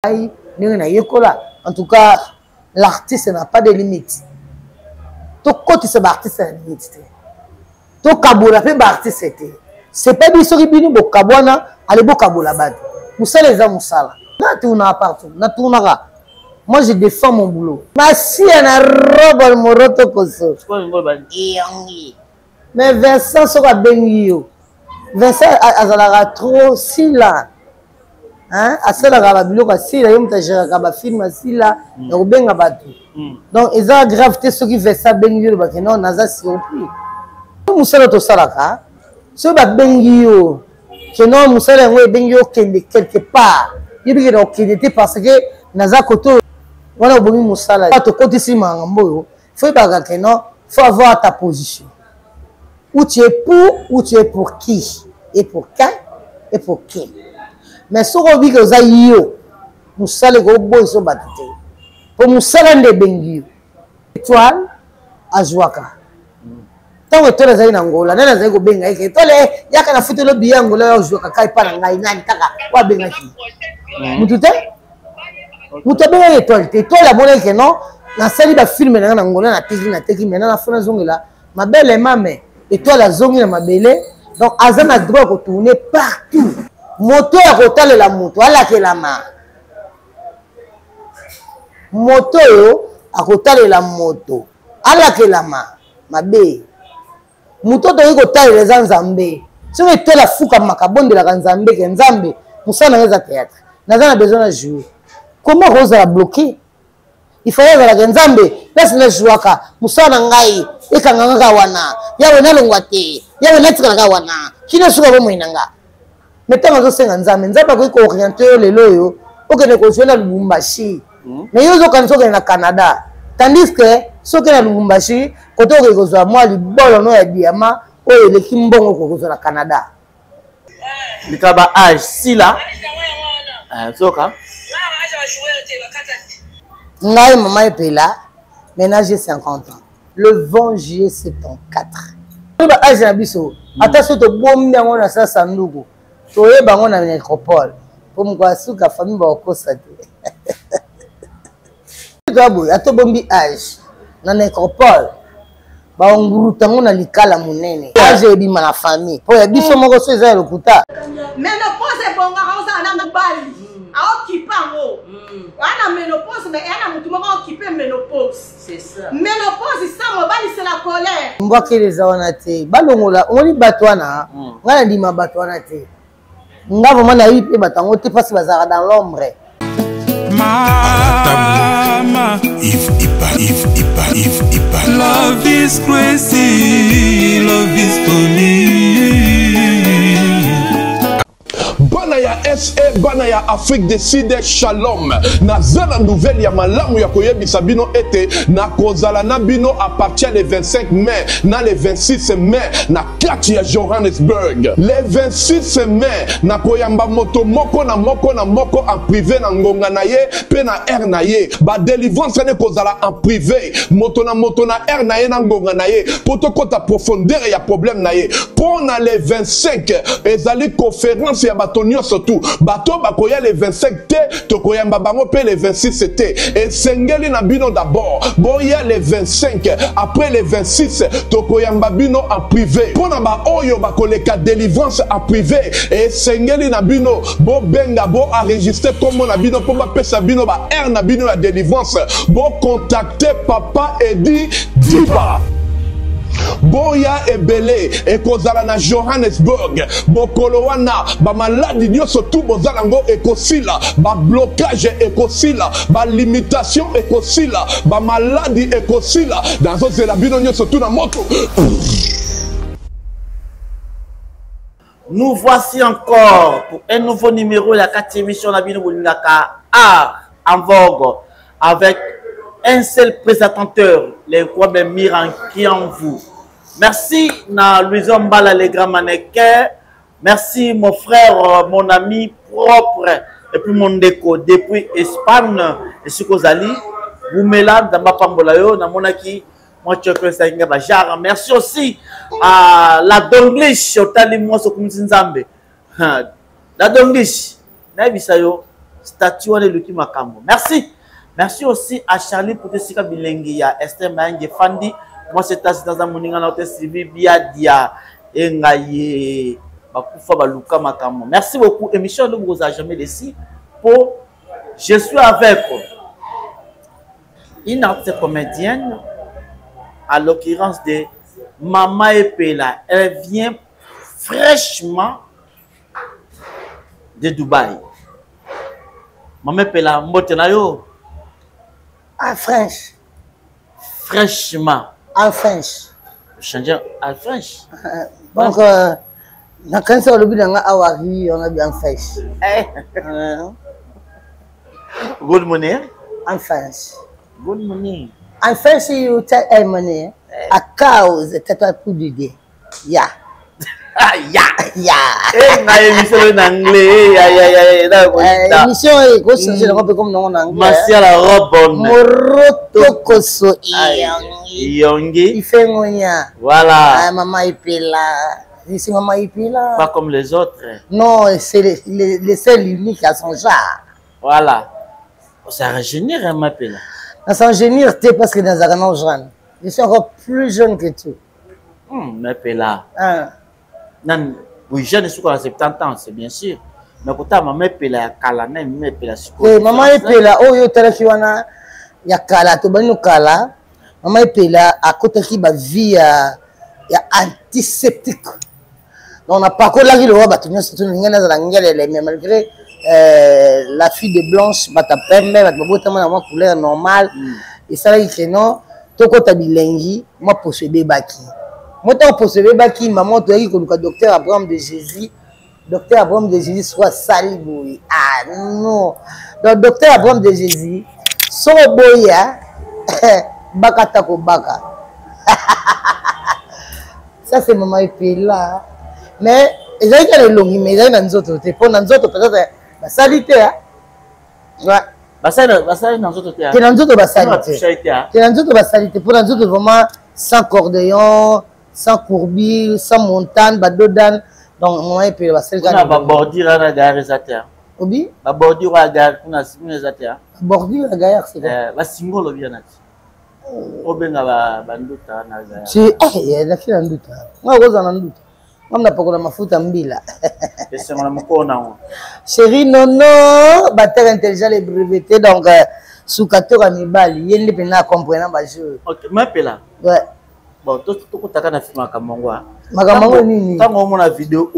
En tout cas, l'artiste n'a pas de limite. Tout côté c'est l'artiste n'a de limite. Tout kabola fait artiste. C'est pas du sori bini bo kabwana, allez bo kabola bad. Moussa les amoussala. Na tourna partout, na tournera. Moi je défends mon boulot. Ma si elle a robe moroto koso. Mais Vincent sera bengi. Vincent azala trop si là. Hein, asalaka ba biloko asila yo mutajera ka ba film asila na kubenga batu. Donc eza grave te soki Vincent bengi yo ba ke non naza surpris. Musala to salaka. So ba bengi yo que non musala ngo bengi yo quelque part. Yebi ke okende parce que naza koto wana bomi musala. Pas to côté si mangambo yo. Faut pas que non, faut avoir ta position. Où tu es pour qui et pour quand et pour qui. Mais si on dit que vous avez nous allons go boy so batté. Pour nous allons de bengi. Étoile à Jouaka. Tant que toi les Angola, nana zai go benga ke tole yaka na futo lo bi Angola yo Jouaka kai pa ngai nani taka wa benga ki. Mutute? Mutabenga étoile, étoile la monnaie que non, na sali ba film na Angola na teki mais na fona zongela. Ma belle maman, étoile la zongi na mabele. Donc azana a droit de tourner partout. Moto ya kotale la moto ala ke la ma moto yo akotale la moto ala ke la mabe moto to kotale les nzambe so que la fuka makabonde la nzambe ke nzambe musana ngeza théâtre nazana besoin de jouer comment rose la bloquer il fallait la nzambe place na jouaka musana ngai ekanganga wana yawe nalongwa te yawe natika nga wana kina suka bo mwinanga. Mais tant que c'est un zame, nzaba ko orienter les loyo, ok ne ko jouer na Lubumbashi. Mais yo zo kan so na Canada. Tandis que so ke na Lubumbashi, ko to ko zo moi li bolo no ya diamant, o le kimbongo ko zo na Canada. Likaba âge si là. Soka. Ngai maman epela, maintenant j'ai 50 ans. Le 20 juillet 74. Ba âge na biso, attention to bombi yango na sa sanduku. Toye bango na nécropole pour moi suka famille ba kosa te tabo ato bombi âge na nécropole ba nguru tango na likala munene âge ebima na famille po ya biso moko so eza lokuta menopause bonga kausa na mobali aokipa ngo wana menopause mais yana mutu moko okipe menopause c'est ça menopause ça mobali c'est la colère mbwa les wana te balongola on bato wana ngana ndima bato wana te. Nga vraiment na yipe batango te parce bazara dans l'ombre. Mama, if ipa. Love is crazy, love is funny. Banaya SA, Banaya Afrique du Sud, Shalom. Nazana nouvelle ya malamu ya koyebisa bino ete na kozala na bino à partir le 25 mai na le 26 mai na kati ya Johannesburg. Le 26 mai na koyamba moto moko na moko en privé na ngonga na ye pe na air na ye. Ba délivrance ne kozala en privé. Moto na air na ye na ngonga na ye. Poto kota profondeur ya problème na ye. Pour na le 25 ezali conférence ya batonio surtout bato bakoya le 25 te tokoyamba bango pe le 26 te et sengeli na bino d'abord boya le 25 après le 26 tokoyamba bino en privé pona ba oyo bakoleka délivrance en privé et sengeli na bino bo benga bo enregistrer comme na bino po ba pesa bino ba air na bino la délivrance bo contacter papa Edi Diba. Boya ebele ekozala na Johannesburg bokolo wana ba maladi nyoso tout bozala ngo ekosila ba blocage ekosila ba limitation ekosila ba maladi ekosila dans ozela bino nyoso tout na moto. Nous voici encore pour un nouveau numéro de la 4e émission de Bino Bolingaka Art en vogue avec un seul présentateur, les problèmes Miran qui en vous. Merci na Louison Mbala, les grands mannequins. Merci mon frère, mon ami propre et puis mon déco depuis Espagne et Sukozali. Vous mélangez dans ma pambolayo, dans mon aki. Merci aussi à la Donglish, au Talimos au Kumzinzambe. La Donglish, Nabisayo, statut wana eluki makambo. Merci. Merci aussi à Charlie pour te sika bilengi ya Esther Mayange Fandi. Moi c'est dans moninga na te Sylvie Biadia engaye bakufa baluka makambo. Merci beaucoup. Émission ne vous a jamais laissé pour je suis avec une artiste comédienne, à l'occurrence de Mama Epela. Elle vient fraîchement de Dubaï. Mama Epela, mbotenayo. En French. Fraîchement. En French. Changer en French. Donc, quand c'est au début d'un awari, on a bien French. Good morning. En French. Good morning. En French, you tell money. A cause, c'est un coup d'idée. Yeah. Ya. Yeah. Eh, na émission en anglais. Ya. Émission est grosse, c'est un peu comme en anglais. Marcia la robe. Moroto Koso. Yongi. Il fait moyen. Voilà. Maman Epela. Ici, Maman Epela. Pas comme les autres. Non, c'est les seuls uniques à son genre. Voilà. Ça rajeunir, hein, ma pelle. À s'en génir, parce que dans un jeune. Je suis encore plus jeune que tout. Ma pelle. Hein. Non, oui, jeune, je suis à 70 ans, c'est bien sûr. Mais quand ta maman pelle, Kalana, ma pelle, Maman Epela, oh, yo, téléphone, il y a Kala, tu vas nous Kala. Maman Epela, à côté qui va vie, il y a antiseptique. Donc, on n'a pas encore la vie, le roi, mais malgré. La fille de blanche bata pembe bata botama na couleur normale et ça là que non toko tabilengi moi posséder baki moi tant posséder baki maman to yi ko docteur Abraham de Jésus soit sali boy ah non donc docteur Abraham de Jésus so boya baka tako baka ça c'est maman Epela mais ils ont été longs mais ils ont nous autres pour nous autres peut-être la salité, hein? Ouais. Basali dans d'autres théâtres. C'est dans d'autres basalités. C'est dans d'autres basalités. Pour nous autres, vraiment, sans cordéon, sans courbille, sans montagne, badodan. Donc, moi, et puis, le basali. On a bordure à la gare, Obi? La bordure à la gare, on a signé les bordure à la gare, c'est quoi? La single, bien. Obenga banduta na gare. C'est, il y a la fille en doute. Moi, je en doute. On n'a pas de ma fout en mbila. Chérie, non, batteur intelligent et breveté, donc, sous 14 ans, il y a des gens qui comprennent le jeu. Ok, mais là. Ouais. Bon, tout le monde a fait ma camangwa. Ma camangwa, ni. Quand on a vidéo,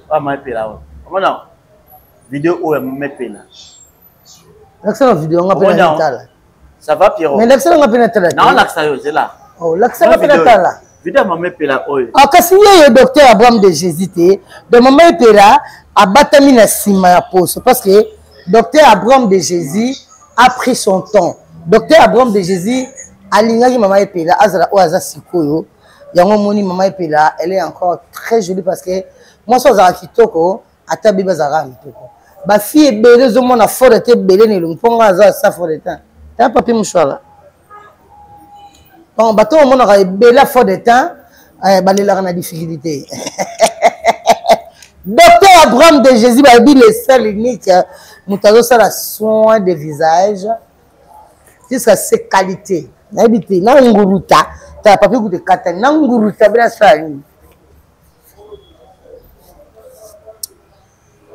ah, ma pela. Comment vidéo, ma pela. L'accent vidéo, on a pas de ça va, Pierrot? Mais l'accent, on a pas de non, l'accent, c'est là. Oh, l'accent, on a pas de Vidéo, ma pela. Ah, quand il y a le docteur Abraham de Jésus, de maman Epela, a battu na sima ya pose parce que docteur Abraham de Jésus a pris son temps. Docteur Abraham de Jésus a ligné maman Epela, azala o aza sikoyo. Yango moni maman Epela, elle est encore très jolie parce que moi so za kitoko, ata biba za kitoko. Ba fille belé zo mona fort te belé ne lumponga za sa fort de temps. T'as papier mouchoir. Bon, bateau on a belé fort de temps, balé la na difficulté. Docteur Abraham de Jésus a dit les seuls uniques, nous avons ça la soin de visage jusqu'à ses qualités. N'habitez, n'anguruta, t'as pas pu goûter kata, n'anguruta, bien ça.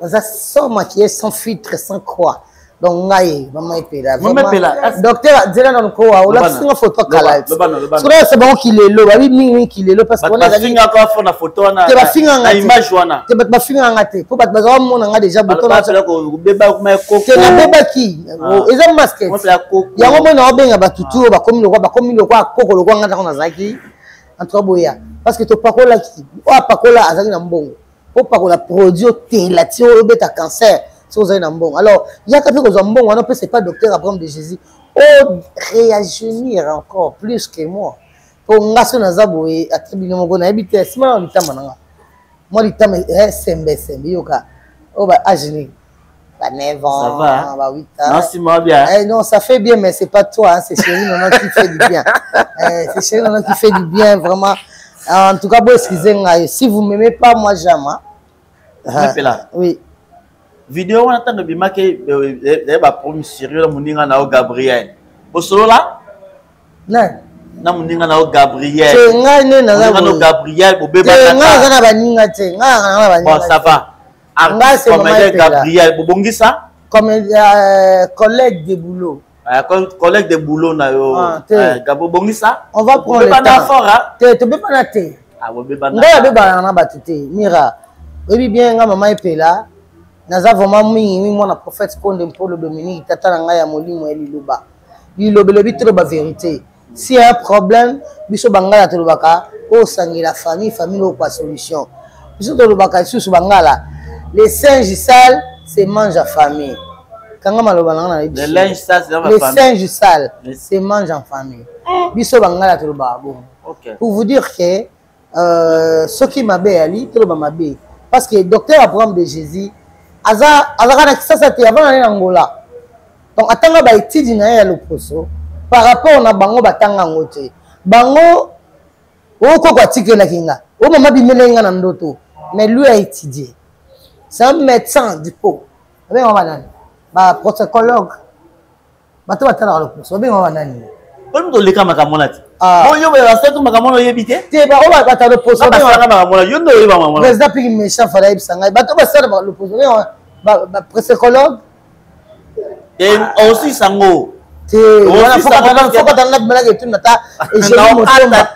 Ça sans maquillage, sans filtre, sans croix. Donc, maman Epela. Docteur, dis-le dans le corps, on a fait une photo calage. C'est bon qu'il est là, oui, qu'il est là parce qu'on a fait une photo, on a une image. Tu vas faire un gâteau. Pour pas que on a déjà bouton. C'est la bébé qui. Ils ont masqué. Il y a un moment où on a battutu, comme le roi, coco, le roi, on a zaki. Entre boya. Parce que tu pas là qui. Oh, pas là, azaki na mbongo. Pour pas que la produit télatio, bêta cancer. Alors, il y a quelqu'un qui a bon, on peut c'est pas docteur Abraham de Jésus. Oh, réagir encore plus que moi. Pour ngaso na zaboué, attribue mon gon habité, si moi l'itama. Moi l'itama est sembe yoka. Oh bah agini. Bah 9 ans, bah 8 ans. Non, c'est moi bien. Non, ça fait bien mais c'est pas toi, hein, c'est chérie Nono qui fait du bien. C'est chérie Nono qui fait du bien vraiment. En tout cas, bon excusez-moi, si vous m'aimez pas moi jamais. Là. Oui. vidéo on attend de bima que ba premier sérieux moninga na Gabriel bosolo là na moninga na Gabriel te ngai ne na Gabriel bobeba ngai na baninga te ngai na baninga bon ça va comme Gabriel bobongisa comme collègue de boulot. Collègue de boulot na yo Gabo bongisa on va prendre le temps te beba na te beba na ngai beba na batute mira obi bien nga maman epela naza vraiment mingi mwana prophète Konde Mpolo Dominique tata na ngai ya molimo ya liloba lilobelobi trop ba vérité si y a un problème biso bangala te lobaka o sangi la famille au pas solution biso to lobaka susu bangala les singes sales se mangent en famille. Quand les linges sales se mangent en famille. Pour vous dire que ce qui m'a béali, parce que le docteur Abraham de Jésus, avant d'aller en Angola, donc attends ba étude na le poso par rapport na bango batanga ngote bango oko kwa tikela kinga o mama bimelenga na ndoto mais lui a étudié. C'est un médecin du pot. Avec un banane. Bah, protocologue. Bah, tu vas t'en le pouce. Avec un banane. Comme tu les camarades. Bon, yo, mais c'est tout macamono yébité. Tu vas on va t'en le pouce. Avec un macamono. Yo, no, yéba macamono. Mais ça puis méchant fallait y s'engager. Bah, tu vas t'en le pouce. Bah, protocologue. Et aussi sango. Tu voilà, faut pas t'en la blague et tout nata. Et j'ai mon tomba. Là,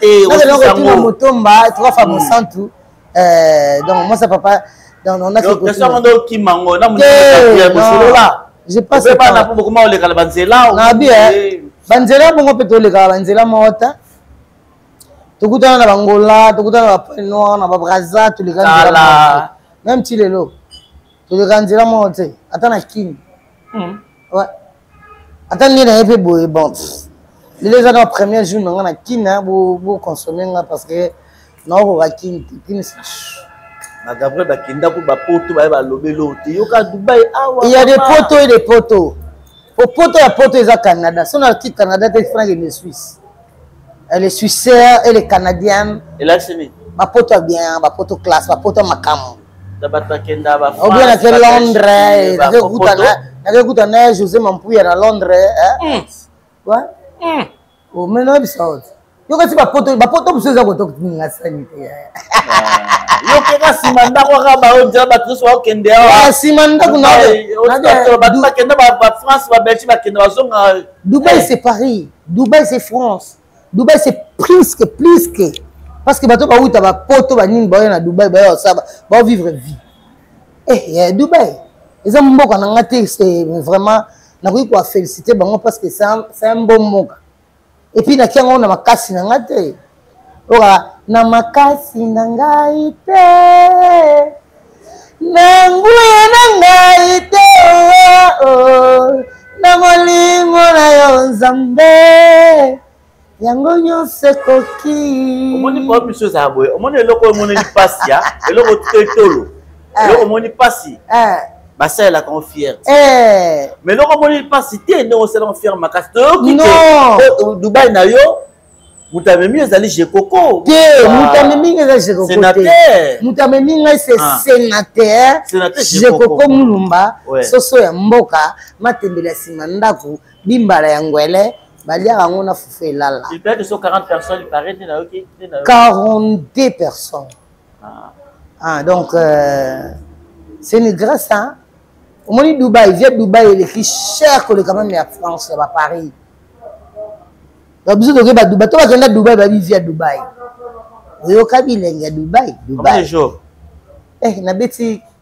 le motomba, tu vas faire mon sang tout. Donc moi ça papa. Donc, on a fait je passe pas pour comment les Banzela Banzela bon peut les Banzela mota to kuta na Bangola to kuta na Noir na Braza to les Banzela même si les lots to les Banzela mota attends kin ouais attends ni na peu bon les ans premier jour na kin bo consommer parce que non va kin Gabriel Bakinda pour bapoto ba lobelo te yoka Dubaï awa il y a des poteaux et des poteaux au poteau à poteau au Canada son article Canada est franc et les Suisses les Suisseurs et les Canadiennes et là c'est ba poteau bien ba poteau classe ba poteau makamo da batakenda ba ou bien à Londres avec goutana José Mampouya à Londres ouais oh mais non ça yoka si ba poteau pour ceux à côté ni sanité yo keka simanda kwa ba onja ba tous wa kende wa simanda kuna ba kende ba France ba Belgique ba kende bazonga Dubaï c'est Paris Dubaï c'est France Dubaï c'est plus que parce que bato ba uta ba poto ba nini ba na Dubaï ba ça ba vivre vie Dubaï ils ont mboka na ngate c'est vraiment na ko féliciter bango parce que c'est un bon mboka et puis na kiango na makasi na ngate ora na makasi na ngai te na nguya na ngai te na molimo na yo nzambe yango nyonso ekoki omoni kwa miso za boye omoni eloko omoni ni pasi ya eloko tetolo eloko omoni pasi basa la confiance mais eloko omoni pasi te ndeko osala fier makasi toyoki te Dubaï na yo Moutamemi ezali Jekoko. Moutamemi ezali Jekoko. Sénateur. Moutamemi c'est sénateur. Jekoko Mulumba. Soso ya mboka matembela sima ndako bimbala ya ngwele balia ngona fufu elala. Il paraît que sont 40 personnes, il paraît na OK. 42 personnes. Donc c'est une grâce hein. Au moins Dubaï, via Dubaï il est plus cher que le quand même la France à Paris. Donc, vous avez Dubaï, tu vas Dubaï, va vivre à Dubaï. Vous avez Dubaï. Combien de jours? On a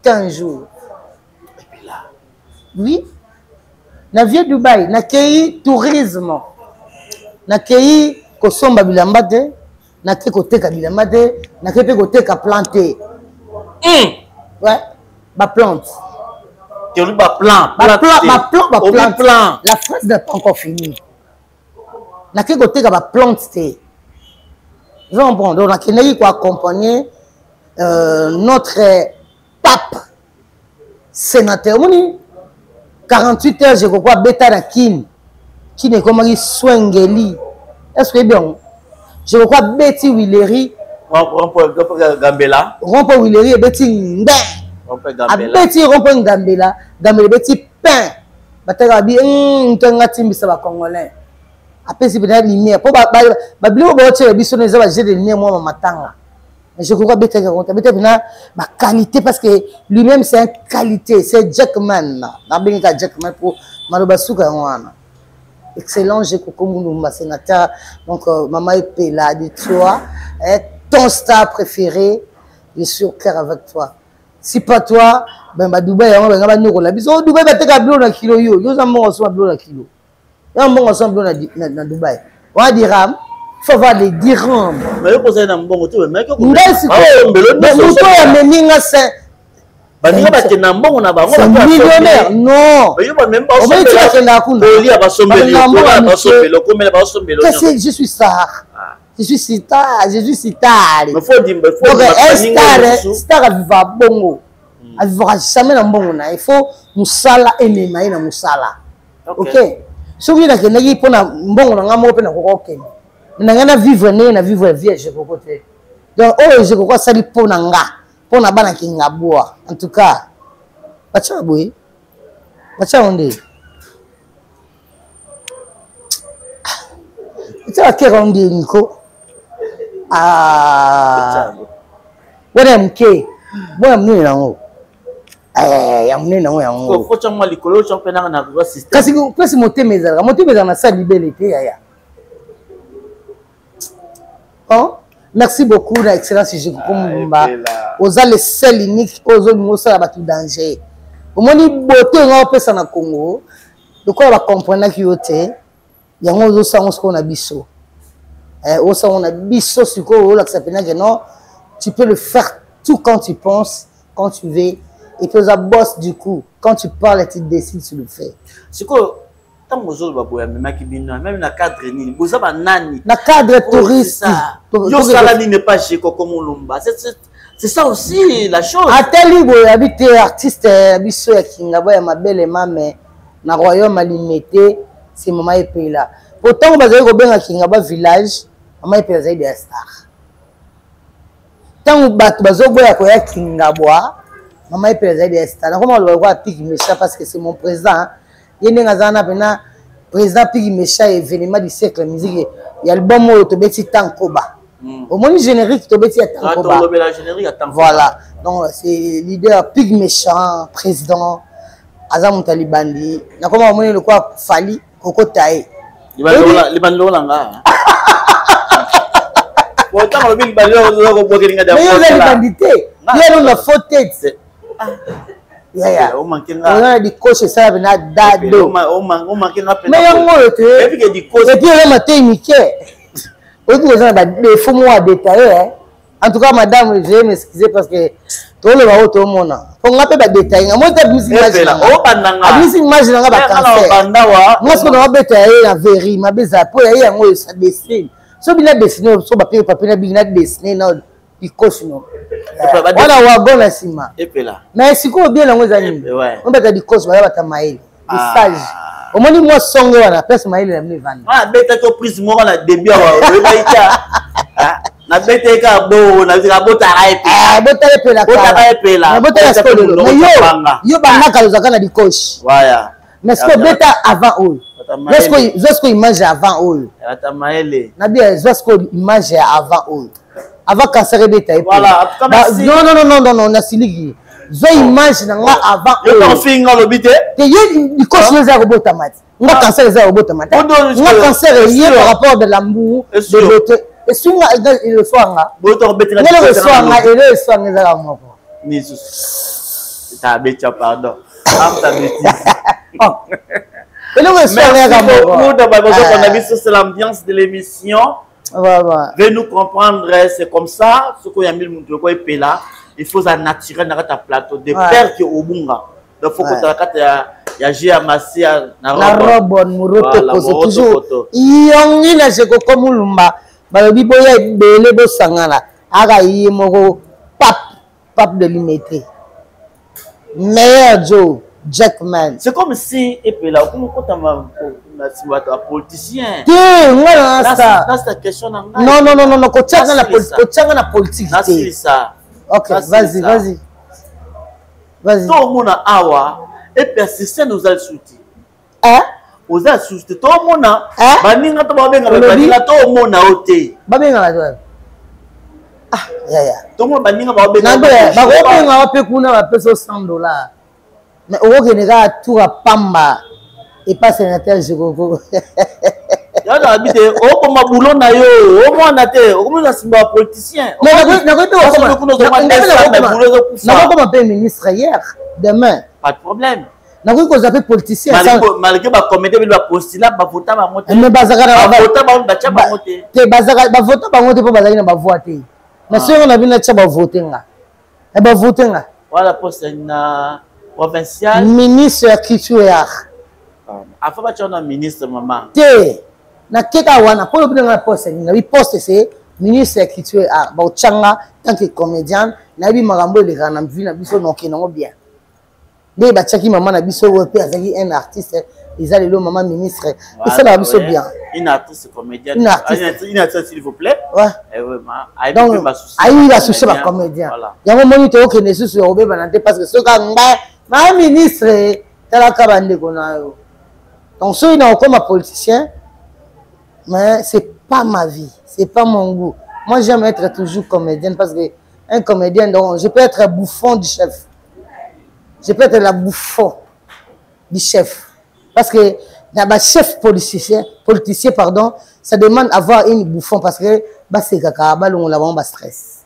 15 jours. Et puis là? Oui. Na vie Dubaï, na kei tourisme. Na kei kosomba bilambate, na kei koteka bilambate, na kei koteka planter. Ouais, ma plante. Tu as ma plante. La phrase n'est pas encore finie. Na ke côté ka plante té. Jean bon donc na kenayi ko accompagner notre pape sénateur moni 48 heures je crois beta na kin qui ne comment il swengeli est-ce que bien je crois Betty Willery Rompo Gambela Rompo Willery et Betty Ndé abeti rompo ngambela ngambela beti pain bataka bi ntonga timbisa ba congolais apesi bena lumière po ba bilo ba otela biso neza ba jeu de lumière moi matanga mais je crois beta compte beta bena ba qualité parce que lui-même c'est une qualité c'est Jackman na benga Jackman pour maloba suka wana excellent j'ai Kokomulumba sénateur donc maman Epela de toi ton star préféré je suis au cœur avec toi si pas toi ben ba Dubaï on va nous la biso Dubaï ba teka bilo na kilo yo za mbongo so bilo na kilo yo mbongo so bilo na Dubaï on va dirham faut avoir les dirhams mais ko ça na mbongo tu mais ko ndasi ko muto ya meninga c'est baninga bakena mbongo na bango ba millionnaire non mais yo ba même pas on va dire que na kuna oli aba sombeli ba sombelo comme ba sombelo je suis star je suis star mais faut dire star aviva bongo avivra jamais na mbongo na il faut musala enema na musala ok soki na kendaki pona mbongo na ngamo pe na kokokene na ngana vivre ne na vivre vierge kokote donc oh je kokwa sali pona nga pona bana kinga boa en tout cas bacha boy bacha onde bacha keronde niko wana mke bwana mnene nango ya mnene nango yango ko changwa likolo champena na kwa system kasi pesi motemeza na sa libelete yaya oh merci beaucoup na excellence Jeko Komulumba oza le seul unique ozo ngosala batu danger omoni beauté nga opesa na Congo lokola ba comprendre ki yote yango ozo sango sko na biso on a biso siko la que non tu peux le faire tout quand tu penses quand tu veux et puis ça bosse du coup quand tu parles tu décides tu le fais siko tant mozo ba boya même ki bino même na cadre ni boza ba nani na cadre touriste yo sala ni ne pas Jeko Komulumba c'est ça aussi la chose ateli boya habite artiste biso ya kinga boya mabele mame na royaume alimité c'est maman Epela pourtant bazali ko benga kinga ba village maman Epela zaidi ya star tangu bato bazoboya ko ya kinga boa maman Epela zaidi ya star na koma lo kwa Pigi Mesha parce que c'est mon président yende ngazana pena président Pigi Mesha événement du siècle musique ya album o to beti tankoba au moins générique to beti ya tankoba voilà donc c'est leader Pigi Mesha président Azam Talibandi na koma au moins le quoi Fali Kokotae libandolo nga autant le bil balio ko boke nga da mais il a bandité il a une faute ya o mankinga on a dit coach ça na dado o mankinga pe mais yango te et puis que dit coach et puis le matin Mickey au dit ça ba des faux mots à détailler en tout cas madame je vais m'excuser parce que tout le ba auto mona on a pas ba détailler moi ta musique imagine o bandanga musique imagine nga ba cancer moi ce qu'on a détailler la vérité ma beza po ya yango ça dessine so bina dessiner so ba papier na bina dessiner na ikosi no wala wa bona sima Epela mais siko bien lango zani on beta dikosi ba bata mail des stage au moins moi songe wana pesa mail na mivana beta to prise mo na début wa baita na beta ka bo na zika bota Epela Epela bota skolo yo banga kalozaka na dikosi waya mais siko beta avant eux Zosko image avant eux. Na bien Zosko image avant eux. Avant cancer beta voilà non na siligi zo image na nga avant eux yo finga lobité te ye di cause les robota mat nga cancer les robota mat nga cancer est par rapport de l'amour de l'autre et sunga le soanga boto beti na le soanga et le soanga za moko ni ta betia pardon am ta bêtise merci beaucoup d'avoir c'est l'ambiance de l'émission. Veuillez nous comprendre, c'est comme ça. Ce qu'on a mis le Epela, il faut un naturel dans ta plateau. Des pères qui au bunga. Donc faut que tu aies j'ai amassé na robe muroto toujours. Yongi na Jeko Komulumba, balobi boya belé bo sangala. Aga yi moko pape de limité. Meilleur Joe Jackman. C'est comme si Epela comme quand un politicien. Voilà ça. Dans cette question non kochanga na politique. C'est ça. OK, vas-y. Vas-y. Tout le monde a awa et persistant nous a le soutien. Hein? Aux a soutien. Tout le monde a. Baninga to babenga baninga tout le monde a ôté. Babenga la toi. Ah, ya. Tout le monde baninga babenga. Nabe, babenga wape kuna wape $100. Mais au Kenya tout à Pamba et pas sénateur Jokoko. Ya na habite o ko mabulo na yo, o mo na te, o ko na simba politicien. Mais na ko pe ministre hier, demain. Pas de problème. Na ko zape politicien malgré ba comédie ba postulat ba vota ba moté. Mais bazaka ba vota ba ba ba moté. Te bazaka ba vota ba moté po bazaki na ba voter. Mais si on a vu na tcha ba voter nga. E ba voter nga. Voilà poste na provincial. Ministre ya culture ya art. Afa ba tchona ministre maman. Te na keka wana pour le na poste na bi poste c'est ministre ya culture ya art. Ba changa tant que comédien na bi marambo le kana mvi na biso no kenango bien. Mais ba tchaki maman na biso pe azaki un artiste ils allaient le maman ministre et ça la biso bien. Une artiste comédienne. Une artiste s'il vous plaît. Ouais. Et vraiment donc aïe la souci ba comédien. Yango moni to ke ne susu obe banante parce que ce ka ma ministre tala ka bande kona yo. Donc ceux qui comme un politicien mais c'est pas ma vie, c'est pas mon goût. Moi j'aime être toujours comédienne parce que un comédien donc je peux être bouffon du chef. Je peux être la bouffon du chef. Parce que le chef politicien pardon, ça demande d'avoir une bouffon parce que c'est caca, on a vraiment stress.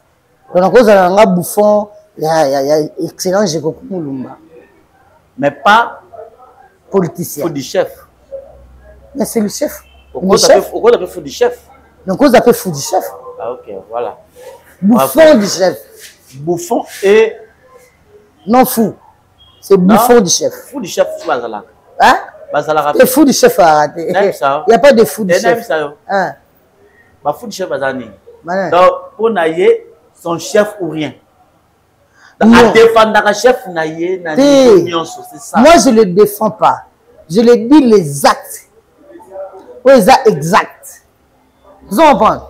Donc à cause d'un bouffon, il y a excellent Jekoko Mulumba. Mais pas politicien. Faut du chef. Mais c'est le chef. Pourquoi ça peut faut du chef? Donc on appelle fou du chef. Ah ok, voilà. Bouffon du chef. Bouffon et non fou. C'est bouffon du chef. Fou du chef, c'est Bazala. Hein? Bazala. Le fou du chef a raté. Il n'y a pas de fou du chef. Hein? Bah fou du chef Bazani. Donc pour naïe son chef ou rien. À défendre un chef naïe, c'est ça. Moi je le défends pas. Je le dis les actes. Oui, c'est exact. Vous comprenez?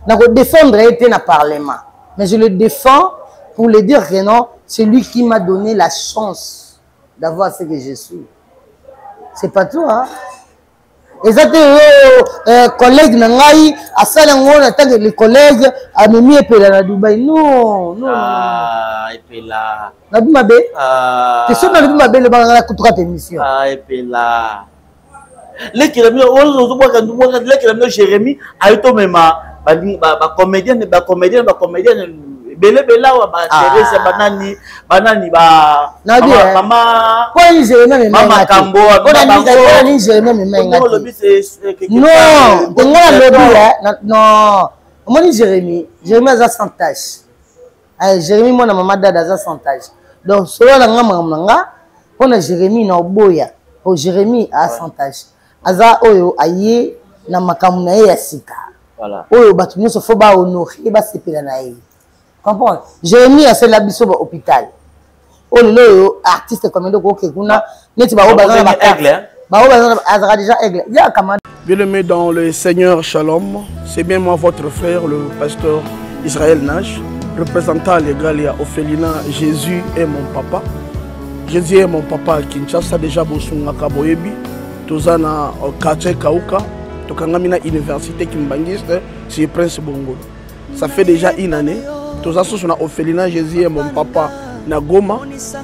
Donc défendre était dans le Parlement. Mais je le défends pour le dire que non, c'est lui qui m'a donné la chance d'avoir ce que je suis. C'est pas tout, hein? Et ça, collègues, à ça, on attend que les collègues à Mimi et Pela à Dubaï. Non, non. Ah, et Pela. Nabi Mabé. C'est sûr que Nabi Mabé, le banc, la coûtera tes missions. Ah, et Pela. Les qui ont Jérémy, a été même comédien, Bele wa Thérèse banani mama quoi Jérémy mama Kambo non moi Jérémy a sans tâche Jérémy moi na maman dada za sans tâche donc solo na nga on a Jérémy na oboya o Jérémy a sans tâche aza oyo aye na makamu na ye ya sika voilà oyo batu nyonso fo ba honorer ba sepela na ye. Comprends? J'ai mis à celle-là biso à l'hôpital. Oh le artiste comme donc kuna neti ba bazana ba aigle. Ba bazana azara déjà aigle. Ya kamana. Bien-aimé dans le Seigneur Shalom, c'est bien moi votre frère le pasteur Israël Nash, représentant légal et Ophelina. Jésus est mon papa. Jésus est mon papa Kinshasa déjà bosunga kaboyebi. Tozana quartier Kauka, tokangamina université Kimbangiste, c'est Prince Bongo. Ça fait déjà une année. Tous à son Ophelina Jésus et mon papa na Goma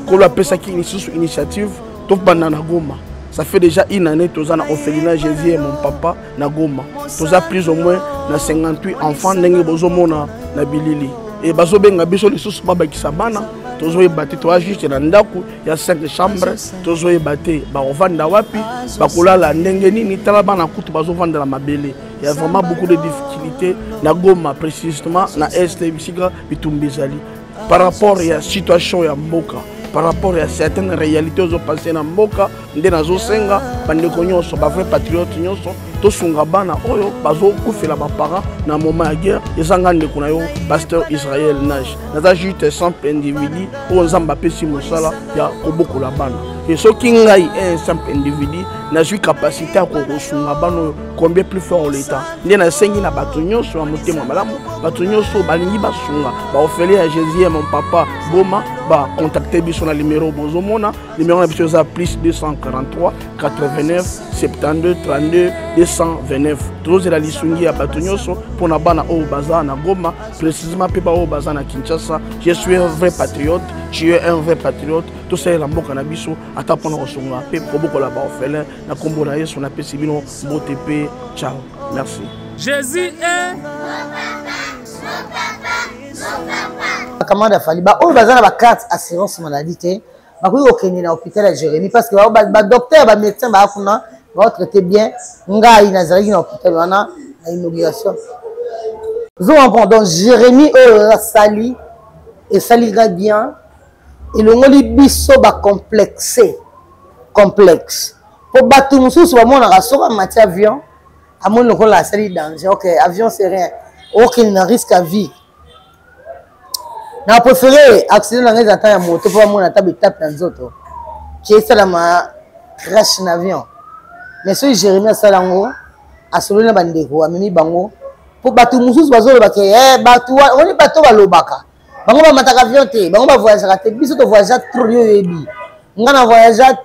qu'on appelle ça qui initiative tout banana Goma. Ça fait déjà une année tous à Ophelina Jésus et mon papa na Goma. Tous à plus ou moins na 58 enfants n'engue bozomona na bilili. Et bazo benga biso les sous baba kisabana tous oye batté toi juste na ndaku ya 5 chambres tous oye batté ba ovanda wapi ba kolala ndenge nini tala bana kutu bazo vendre la mabele. Il y a vraiment beaucoup de difficultés na Goma précisément na Est Bisika Bitumbizali par rapport à la situation ya Mboka, par rapport à certaines réalités aux passées na Mboka nde nazosenga bandeko nyonso bavrai patriote nyonso tosunga bana oyo bazokufela baparent na moment ya guerre ezanga ndeko na yo pasteur Israël Nage naza juste simple individu oyo nzambe apesi mosala ya kobokola bana et soki ngai un simple individu nazwi capacité ya kosunga bana oyo combien plus fort l'état nde nasengi na bato nyonso ya motema malamu bato nyonso balingi basunga baofele ya Jésus mon papa boma contacter biso na numéro bozomona numéro na biso eza plus 243 89 72 32 229 tozela lisungi ya bato nyonso mpona bana oyo baza na Goma précisément mpe baoyo baza na Kinshasa. Je suis un vrai patriote, tu es un vrai patriote. tosalela mboka na biso ata mpona kosunga mpe kobokola baorphelin na kombo na Yesu napesi bino mbote mpe ciao. Merci. Jésus est camarade afali ba oyo baza na ba carte assurance maladie te bakoki kokende na hôpital ya Jérémie parce que ba docteur ba médecin ba afuna ba traiter bien ngai nazalaki na hôpital wana na inauguration zo en donc Jérémie oyo sali et salira bien et le ngoli biso ba complexe pour bato mususu ba mona rasoka matière avion amon le la sali danger. OK, avion c'est rien, aucun risque à vie. Na préféré accident dans les attentes ya moto pour mon table tape dans autres qui est ça la ma crash d'avion. Mais ce Jérémie Salango a solo na bandeko amemi bango pour bato mususu bazolo ba ke bato on est bato ba lobaka bango ba mataka avion te bango ba voyager te biso to voyager trop yebi ngana voyager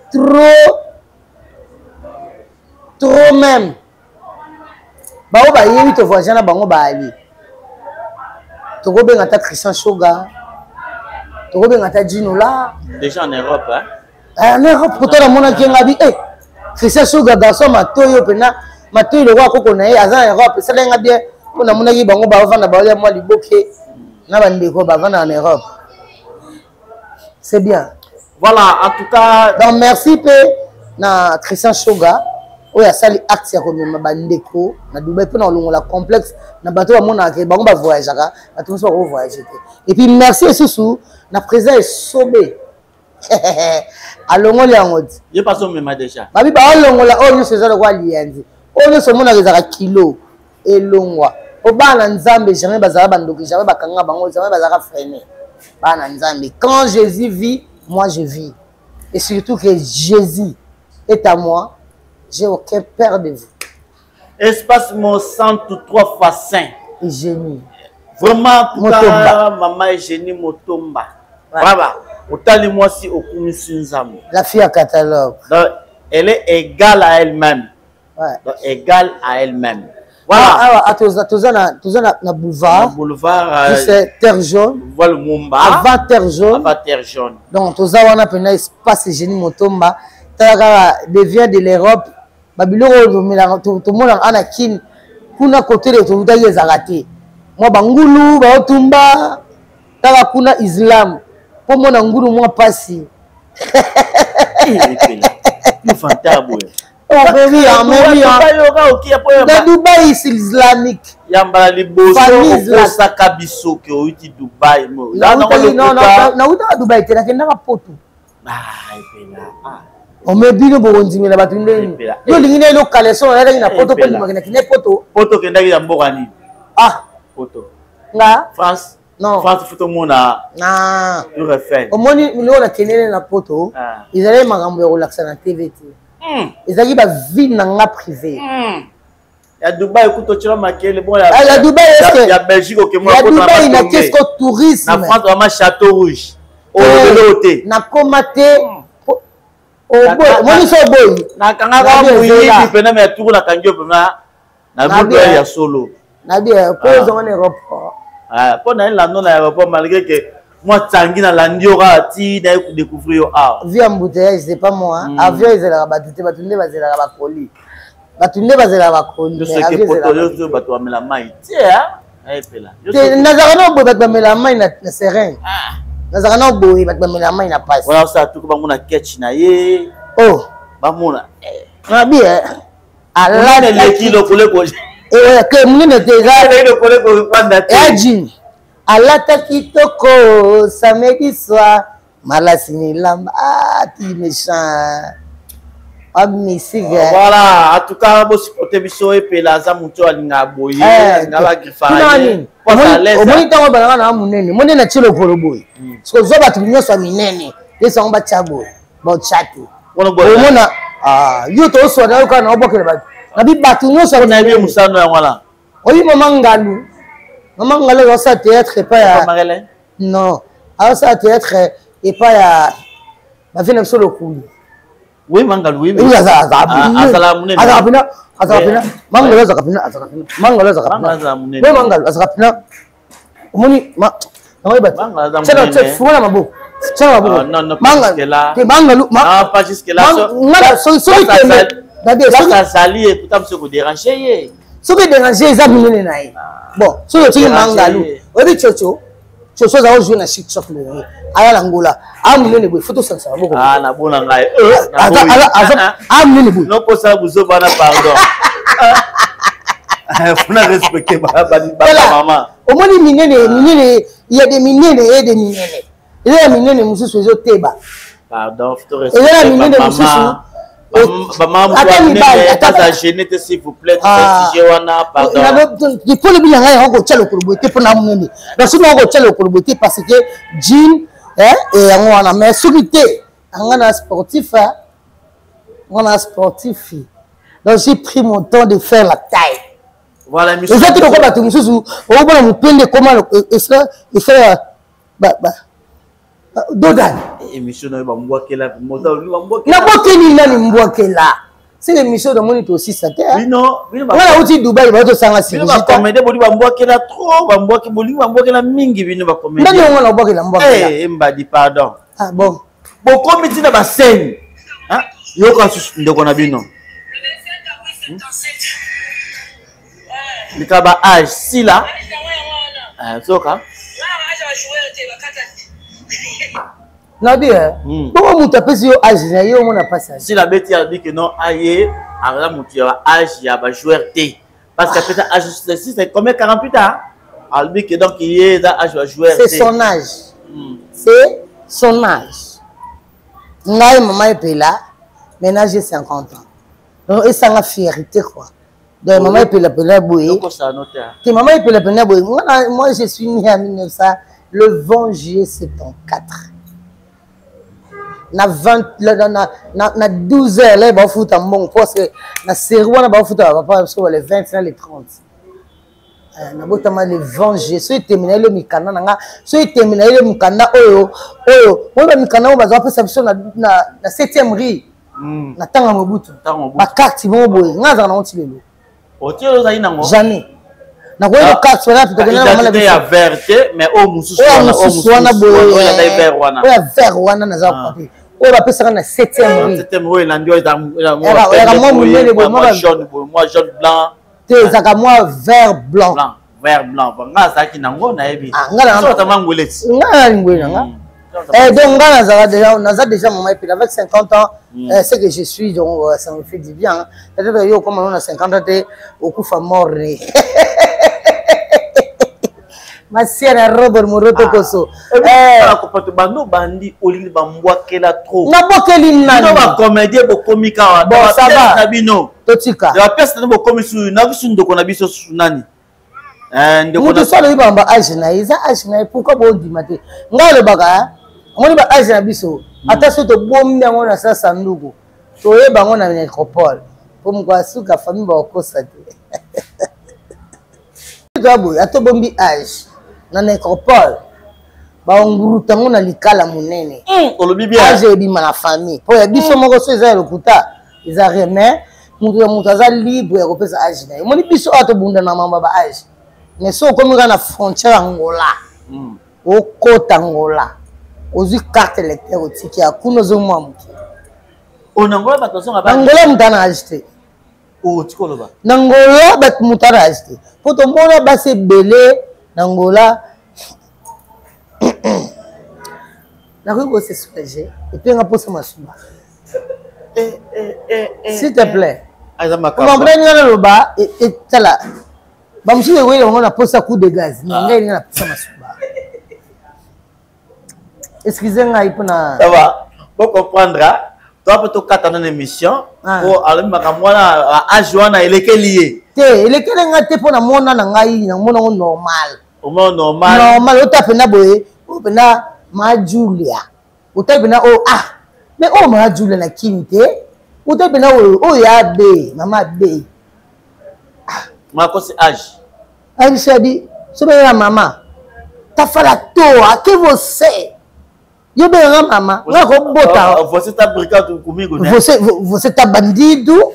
trop même bao ba yebi to voyager na bango ba ali to go benga ta Christian Shoga to go benga ta Dino là déjà en Europe en Europe pour toi mona ki ngabi Christian Shoga garçon matoyo pena matoyo le roi koko na ye aza en Europe ça lenga bien pona mona ki bango ba vanda ba ya moi liboke na bandeko ba vanda en Europe c'est bien. Voilà, en tout cas donc merci pe na Christian Shoga oya sali acte ya komema bandeko na Dubai pe na longola complexe na bato ba mona ke bango ba voyager ka bato so ba voyager et puis merci Susu na président Sobé alongoli yango ye pas au même déjà babi ba alongola oyo c'est ça le quoi lienzi oyo so mona kezaka kilo elongwa obana nzambe jamais bazala bandoko jamais bakanga bango jamais bazala freiner bana nzambe quand Jésus vit moi je vis et surtout que Jésus est à moi. J'ai aucun peur de vous. Espace mon centre 3 fois 5. Génie. Vraiment, maman est génie Motomba. Voilà. Autant moi si au Kumisunzamo. La fille à catalogue. Donc, elle est égale à elle-même. Ouais. Donc, égale à elle-même. Voilà. Ah, na boulevard. Boulevard. C'est terre jaune. Voilà Mumba. Avant terre jaune. Avant terre jaune. Donc, tous on a pris espace génie Motomba. Tala devient de l'Europe. Babylone tout le monde en a kin kuna côté de tout les arrêté moi bangulu ba otumba tala kuna islam pour mon ngulu moi passi c'est fantabou Dubaï c'est islamique yamba liboso osaka biso ke outi Dubaï mo na uta Dubaï tena kenda ka poto on me bino boronzimi na bato ndeni yo lingine lo kaleso na ndenge na poto ko limaka na kine poto kendaki ya mboka ni poto nga France non France photo mona yo refait omoni milo na kenene na poto izale makambo ya relaxa na TV te ezaki ba vie na nga privé ya Dubaï kuto chira makele bon ya Dubaï est ya Belgique au ya Dubaï na qu'est-ce que tourisme na France vraiment château rouge au l'hôtel na komate moni so boy na kanga ka muyi pena me tour na kangio pena na budo ya solo na bien pose en aéroport pour na la non aéroport malgré que moi tangi na landiora ti na découvrir via embouteillage c'est pas moi avion ezela batute batunde bazela ba colis batunde bazela ba colis mais avion ezela bato amela mai tia pela nazaka no boy bato amela mai na serein nazaka na boy bato bamela mai na passe voilà ça tout bango na catch na ye bamona na bien ala le kilo kole ko que mune te za le kole ko kwanda te aji alata kitoko samedi soir malasini lamba ti méchant Voilà, en tout cas, vous supportez biso et puis la zamuto alinga boye, alinga ba grifaye. Pas à l'aise. Au moins tant ba na munene, munene na tshilo koloboy. So zo ba tunyo so minene, yesa on ba tshabo, ba tshatu. Wona yo to so na ka na obokele ba. Na bi batunyo so na bi musano ya wala. Oyi mama ngalu. Mama ngalu yo sa théâtre et pas ya. Non, alors ça théâtre et pas ya ba vina solo kulu. Oui, mangal, oui. Oui, azakapina. Mangalo azakapina. Oui, mangalo azakapina. Omoni ma. C'est le fou la mabo. C'est la mabo. Non, mangalo. Ah, pas jusque là. Ça sali et pourtant se déranger. Ce qui déranger ça minene naï. Bon, ce que mangalo. Oui, chocho. Chocho za ojo na shik shop le. Aya l'Angola. Ah minene boy photo ça va beaucoup. Ah na bona ngai. Ah minene boy. Non pour ça vous bana pardon. Faut na respecter maman. Au moins minene, il y a des minene et des minene. Il y a minene mususu zo teba. Pardon, faut respecter. Il y a minene mususu. Maman, pas gêner s'il vous plaît. Pardon. Il faut le bien on go tchalo kolobote pour na munene. Donc si on go tchalo kolobote parce que Jean et on a mais sécurité on a sportif donc j'ai pris mon temps de faire la taille. Voilà monsieur. Les autres quoi tout mususu on va nous prendre comment et faire Dodan. Émission na ba mbwakela moto ba mbwakela. Na bokeli nani mbwakela. C'est l'émission de monito aussi ça terre. Oui non, voilà outi Dubaï ba to sanga siri. Ba comédie boli ba mbwakela trop, ba mbwakela boli ba mbwakela mingi bino ba comédie. Nani on na mbwakela mbwakela. Eh mbadi pardon. Ah bon. Bo comité na ba scène. Hein? Yo ka ndeko na bino. Likaba âge si là. Soka. Nabi pourquoi mon tapé sur âge yo on a pas ça. Si la bête a dit que non aïe ara mutu ya âge ya ba joueur T parce que peut-être âge c'est combien 48 ans. Elle dit que donc il est âge ba joueur T. C'est son âge. C'est son âge. Ngai maman est là. Maintenant j'ai 50 ans. Donc et ça la fierté quoi. Donc maman est là boy. Donc ça noter. Que maman est là boy. Moi je suis né en 1900 le 20 juillet 74. Na 12 heures là ba foot en bon parce que na série on ba foot pas sur les 20 les 30 na botama le 20 juillet so terminé le mikana nga so terminé le mikana oyo on ba mikana on ba za pesa biso na 7e rue na tanga mobutu ba carte bon boy nga za na onti lelo otio za ina ngo jamais na kwa hiyo carte wala tutokana na mala ya verte mais au mususu wana boy ya vert wana ya vert wana na za papier on va passer dans la 7e rue. 7e rue, la moi jaune blanc. C'est moi vert blanc. Vert blanc. Nga ça qui nango na ebi. So tamangoleti. Nga ngwela nga. Donc on a déjà maman et puis avec 50 ans, c'est que je suis donc ça me fait du bien. Peut-être yo comme on a 50 ans au coup fa mort. Ma sœur Robert Moroto Koso. Bando bandi olingi bambwakela trop. Na bokeli nani. No ba comédie bo komika bon ça va. Nabino. Totika. La pièce na bo komisu na bisu ndoko na biso nani. Ndoko na solo ibamba age na iza age na pourquoi bo dimate. Ngalo baka. Ngoni ba age na biso. Ata soto bombi ngo na sasa ndugu. Toyeba ngo na necropole. Pour kwa suka famille ba kosa te. Dabo ato bombi age. Na necropole ba nguruta ngona likala munene olobi bien age bi na famille po ya biso moko so eza lokuta eza remè mutu aza libre ya kopesa age na moni biso ato bunda na mamba ba age mais so comme na frontière Angola o kota Angola ozi carte électeur otiki akuno zo mwamu onangola ba tosonga ba Angola mutana age o tikolo ba Angola ba mutana age po to mbona ba se belé Angola, la rue c'est soulagé et puis on a posé ma souma. S'il te plaît. On va prendre le bas et là. Bah monsieur oui on a posé un coup de gaz. Mais on a posé ma souma. Excusez-moi il peut na. Ça va. Pour comprendre toi peut te quatre dans l'émission pour aller makamwana à Joana et lesquels liés te lesquels ngate pour na mona na ngai na mona normal au moins normal normal o tape na boye o pena ma Julia o tape na o mais o ma Julia na kinte o tape na o ya be mama be ma ko c'est âge ai shadi so be ya mama ta fala toa que você yo be nga mama nga ko bota você tá brincando comigo né você tá bandido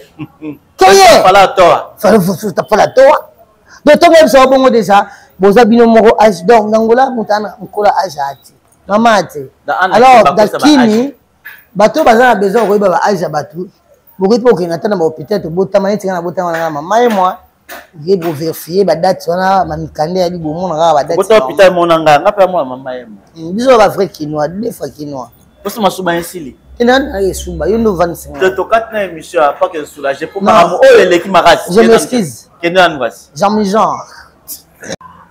que é fala toa você tá fala toa donc to même ça bongo déjà boza bino moko âge donc nangola mutana nkola âge ati mama ati alors dakini bato baza na besoin ko ba âge bato boko to ke natana ba hôpital to bota maneti kana bota na mama et moi je vais vérifier ba date wana mamikande ya libomo na ba date bota hôpital monanga ngapa moi mama et moi biso ba vrai quinois deux fois quinois parce que masuba insili ina yesuba yo no 25 de to quatre na émission pas que soulager pour mama o eleki makasi je m'excuse kenan vas Jean-Jean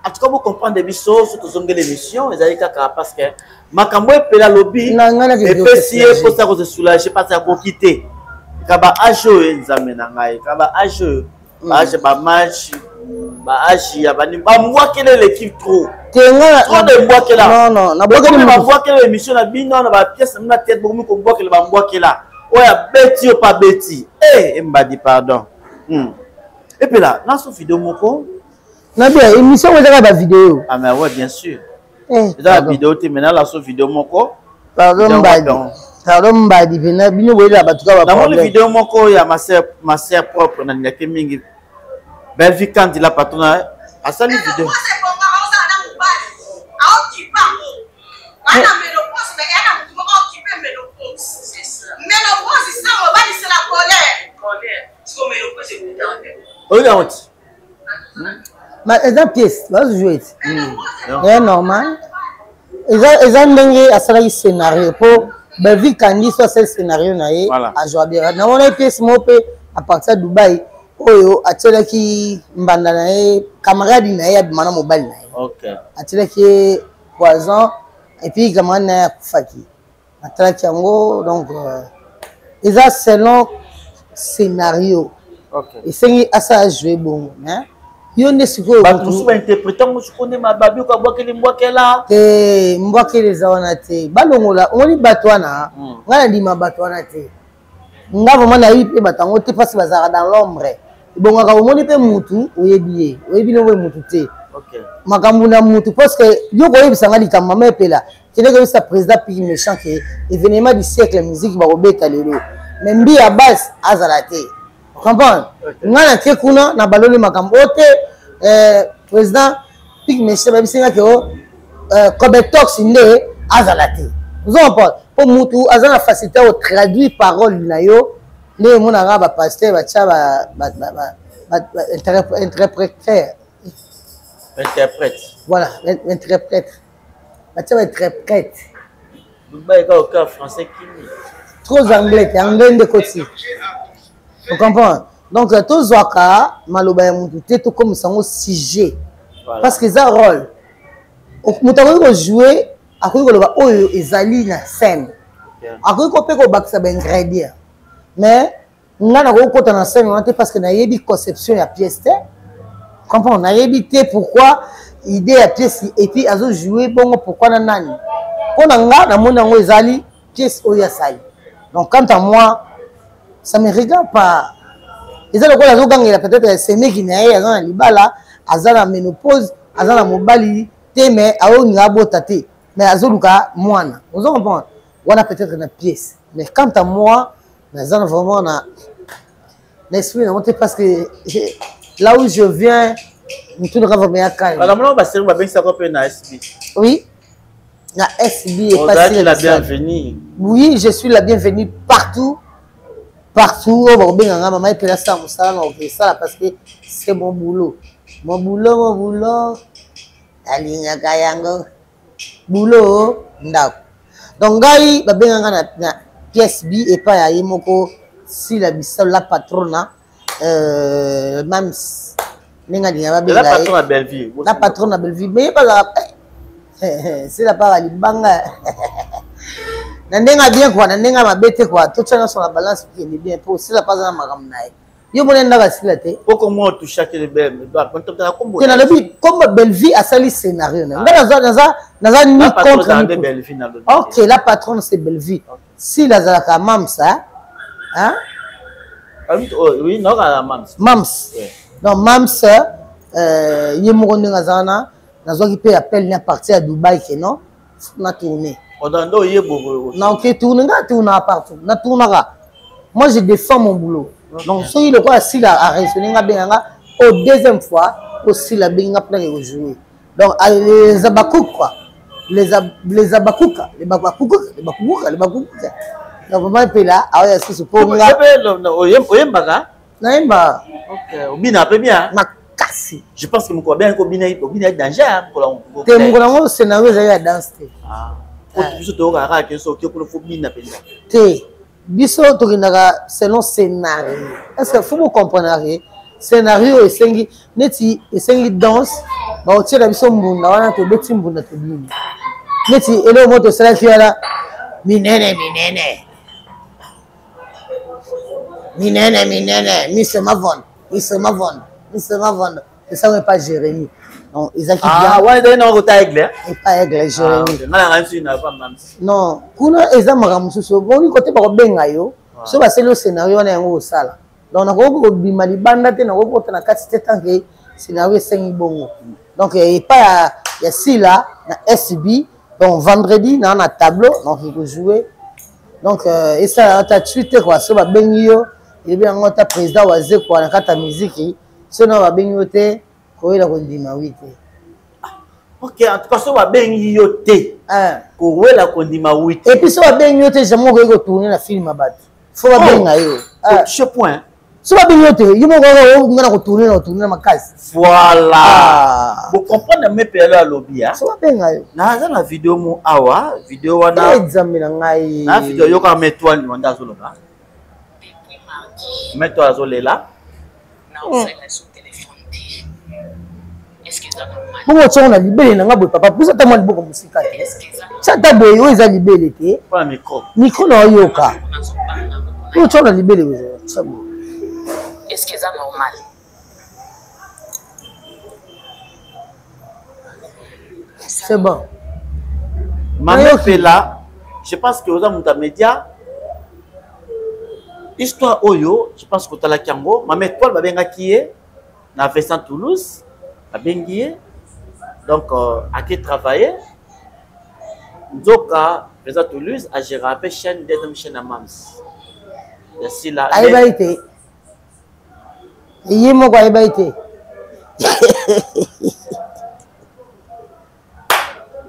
en tout cas vous comprenez des choses sur toutes les émissions les kaka parce que makambo epela lobby et pesier pour ça que soulager parce que pour quitter kaba ajo nzambe na ngai kaba ajo age ba match ba age ya bani ba mwakele l'équipe trop trop de mwakela non na mwakela émission na bino na ba pièce na tête beaucoup ko mwakela ba mwakela oya beti ou pas beti mbadi pardon et puis là dans ce vidéo moko na bien émission vous avez la vidéo mais ouais bien sûr la vidéo tu maintenant la so vidéo moko pardon mbadi bina bino boyela batuka ba dans la vidéo moko ya ma sœur propre na ndeke mingi belle vie quand il a patron à sa vidéo mais eza pièce vas jouer c'est normal eza ndenge asalaki scénario pour Belvi Kandi soit ce scénario na ye a jouer bien na on pièce mo pe à partir de Dubaï oyo atelaki mbanda na ye camarade na ye abimana mobile na ye OK atelaki poison et puis camarade na ye akufaki atalaki yango donc eza selon scénario et c'est asa jouer bon hein yo ne siko ba tout ba interprétant mo siko ne mababi ko bokeli mbokela te mbokeli zawana te balongola ngoni batwana ngana ndima batwana te nga vraiment na yipe batango te parce bazara dans l'ombre bonga ka omoni pe mutu oyebi no we mutu te OK makambu na mutu parce que yo ko yebisa ngali kama mepela tene que ça président puis méchant que événement du siècle musique ba robeta lelo mais mbi ya base azala te comprendre ngana ke kuna na baloli makambo te président puis méchant ba bisinga ke Cobetox inde azala te vous en parle pour mutu azana facilité au traduire parole na yo les monara ba pasteur ba tcha ba interprète voilà interprète ba tcha interprète ba ka au français qui trop anglais de côté vous comprenez donc tout zoaka maloba ya mutu te to comme sango sujet parce que ça rôle mutako ko jouer akoki koloba oyo ezali na scène akoki ko pe ko bakisa ba ingrédients mais nga na ko kota na scène on te parce que na yebi conception ya pièce te comprendre na yebi te pourquoi idée ya pièce et puis azo jouer bongo pourquoi na nani pona nga na mona ngo ezali pièce oyo sali donc quant à moi ça me regarde pas ezali ko azo gangela peut-être c'est meki na ye azana libala azana ménopause azana mobali te mais ayo nga bota te mais azoluka mwana vous comprenez on a peut-être une pièce mais quant à moi mais vraiment na l'esprit monter parce que là où je viens tout le monde va calme alors maintenant on va se faire ça comme na SB oui la SB est passé la bienvenue oui je suis la bienvenue partout on va bien maman et là ça on fait ça parce que c'est mon boulot alinya kayango boulot ndako donc ngai babenganga na pièce B et pas ya yemoko si la bisa la patrona même ninga dinga babenga la patrona Belleville la patrona Belleville mais pas la c'est la part libanga Nandenga bien quoi, nandenga mabete quoi. Tout ça sur la balance qui est bien. Pour aussi la pas dans ma ramnaï. Yo mon enda basila te. Comment tu chaque le belle. Comme belle vie à sali scénario. Naza ni contre. Ok, la patronne c'est belle vie. Si la zalaka mamsa, hein? Oui, non la mams. Mams. Donc mams yemoko ngazana, nazo ki pe appel na partir à Dubaï que non. Na tourner. Odando yebo. Na ok tourner nga tourner partout. Na tournera. Moi je défends mon boulot. Donc si le quoi si la a raisonné nga benga au deuxième fois aussi la benga plein de jouer. Donc les abakouk quoi. Les abakouka, les bakouka. Donc vraiment pe là, ah ouais, c'est pour nga. Oyemba. Naimba. OK, obina pe bien. Makasi. Je pense que mko bien ko obina danger pour te mko scénario za danse. Ah. Pour biso to ka ke so ke pour bina pe. Te biso to kinaka selon scénario. Est-ce que faut vous comprendre scénario esengi neti esengi danse ba otira biso mbunda wana to beti mbunda to bini. Neti elo moto sala kiala minene Miss Mavon c'est ça n'est pas Jérémy non ils acquittent bien ah ouais non ko ta aigle et pas aigle Jérémy non kuna eza makamususu bon côté ba benga yo so ba selo scénario na yango sala donc na ko bima libanda te na ko na kati te tant que scénario sengi bongo donc et pas ya sila na SB donc vendredi na na tableau donc il faut jouer donc et ça ta suite quoi so ba bengi yo et bien on ta président waze quoi na kata musique sinon ba bengi yo te ko ila ko ndima wite OK en tout cas so ba bengi yo te ko ila ko ndima wite et puis so ba bengi yo te jamais ko tourner na film abat faut ba benga yo ce point so ba bengi yo te yo mo ko ngana ko tourner ma case voilà vous comprenez mes père à lobby so ba benga yo na vidéo mo awa vidéo wana examiner ngai na vidéo yo ka metwa ni wanda zo loba mets-toi à Zolela. Comment tu as libéré na ngabo papa pour ça ta mwana boko musika. Ça ta boye yo eza libéré te. Pas micro. Micro na yoka. Comment tu as libéré ça. Est-ce que c'est normal? C'est bon. Maman fait là, je pense que aux amuta média histoire oyo, je pense que tu as la Kiango, ma mère Paul Babenga qui est, na Vincent Toulouse, Babengi, donc à qui travailler, Nzoka, Vincent Toulouse, a géré la chaîne, deuxième chaîne à Mams. C'est là. Aïbaïté. Il y a mon aïbaïté.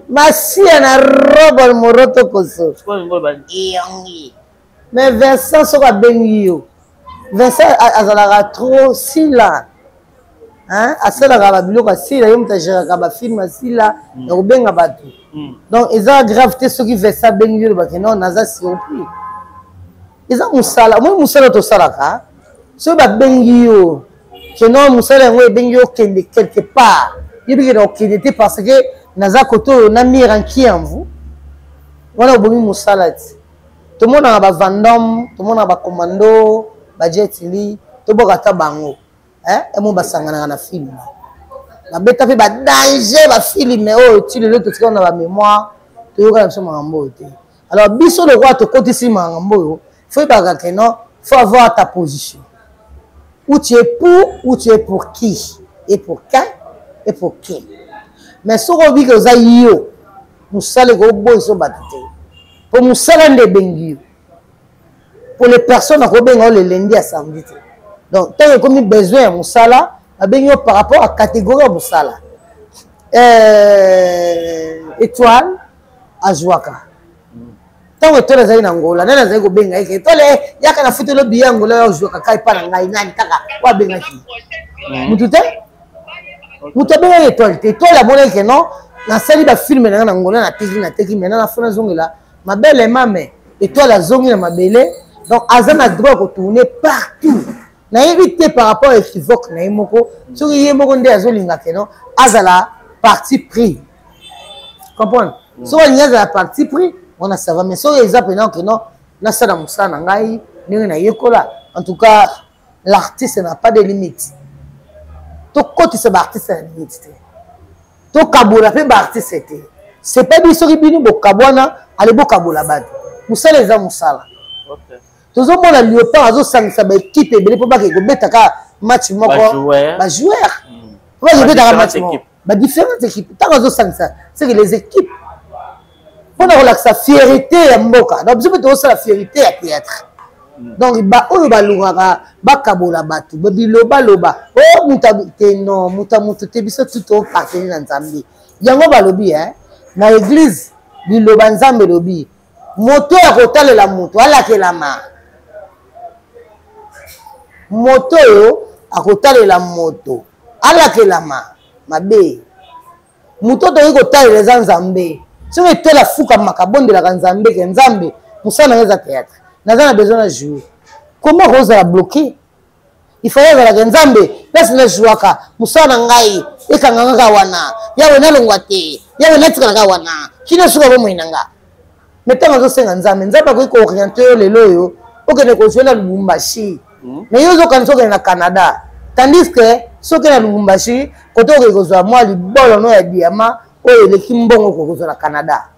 Ma si na robe moroto koso. Mais Vincent sera béni. Vincent azalaka trop sila. Hein? Asalaka ba biloko sila yo mutagera ba film sila ya kubenga batu. Donc eza gravité soki Vincent béni yo ba non naza surpris. Eza musala, moi musala to salaka. So ba bengi yo. Que non musala ngo bengi yo kende quelque part. Yebi que kende parce que naza koto na miranki en vous. Voilà obomi musala ti. Tout le monde a un Vandom, tout le monde a un commando, un jet li, tout le monde a un bango. Et moi, je suis un film. Je suis un danger, un film, mais tu le tout ce qu'on a la mémoire, tu le sais que alors, biso le roi, tu côté si il faut avoir ta position. Où tu es pour qui, et pour quand, et pour qui. Mais si on dit que vous avez nous savons que vous avez pour nous de bengi pour les personnes qui ont le lundi à samedi donc tant que comme besoin de musala bengi par rapport à catégorie de musala étoile à Jouaka tant que toi les Angola nana zai ko benga ke tole yaka na futu lo bi Angola yo Jouaka kai pa ngai nani taka wa benga ki mutute mutabenga étoile la bonne que non na sali ba film na Angola na teki maintenant na fona zongela ma belle maman et toi la zone na ma belle donc azan a droit de tourner partout na éviter par rapport à équivoque na imoko sur yemoko nde azolinga ke non azala parti pris comprendre so on y a la parti pris on a ça va mais so exemple non que non na ça na musana ngai ndenge na yekola en tout cas l'artiste n'a pas de limite to côté ce artiste na limite to kabola pe ba artiste te c'est pas biso ki bini bo kabwana ale bo kabola bad musala eza musala OK tozo mona Léopard azo sangisa ba équipe ebele po ba ke go betaka match moko ba joueur ba go betaka match moko ba différentes équipes tant azo sangisa c'est que les équipes on a relaxé fierté ya mboka donc biso to la fierté ya théâtre donc ba oyo ba lungaka ba kabola batu ba biloba loba oh muta te non muta te biso tout au partenaire na Nzambe yango ba lobi na église biloba Nzambe lobi moto ya kotalela moto alakelama moto yo akotalela moto alakelama mabe moto to yiko talela Nzambe so que la fouka makabonde la Nzambe ke Nzambe musana ngeza théâtre nazana besoin de jouer comment Rose la bloquer il fallait que Nzambe laisse le jouaka musana ngai ekanganga wana yawe nalongwa te yawe natika ka wana kina suka bo mwinanga metango zo senga Nzambe ko orienter lelo yo okene ko jouer na Lubumbashi mais yo zo kanso ke na Canada tandis que soki na Lubumbashi koto ko zo moi libolo no ya diamant oyo le kimbongo ko zo na Canada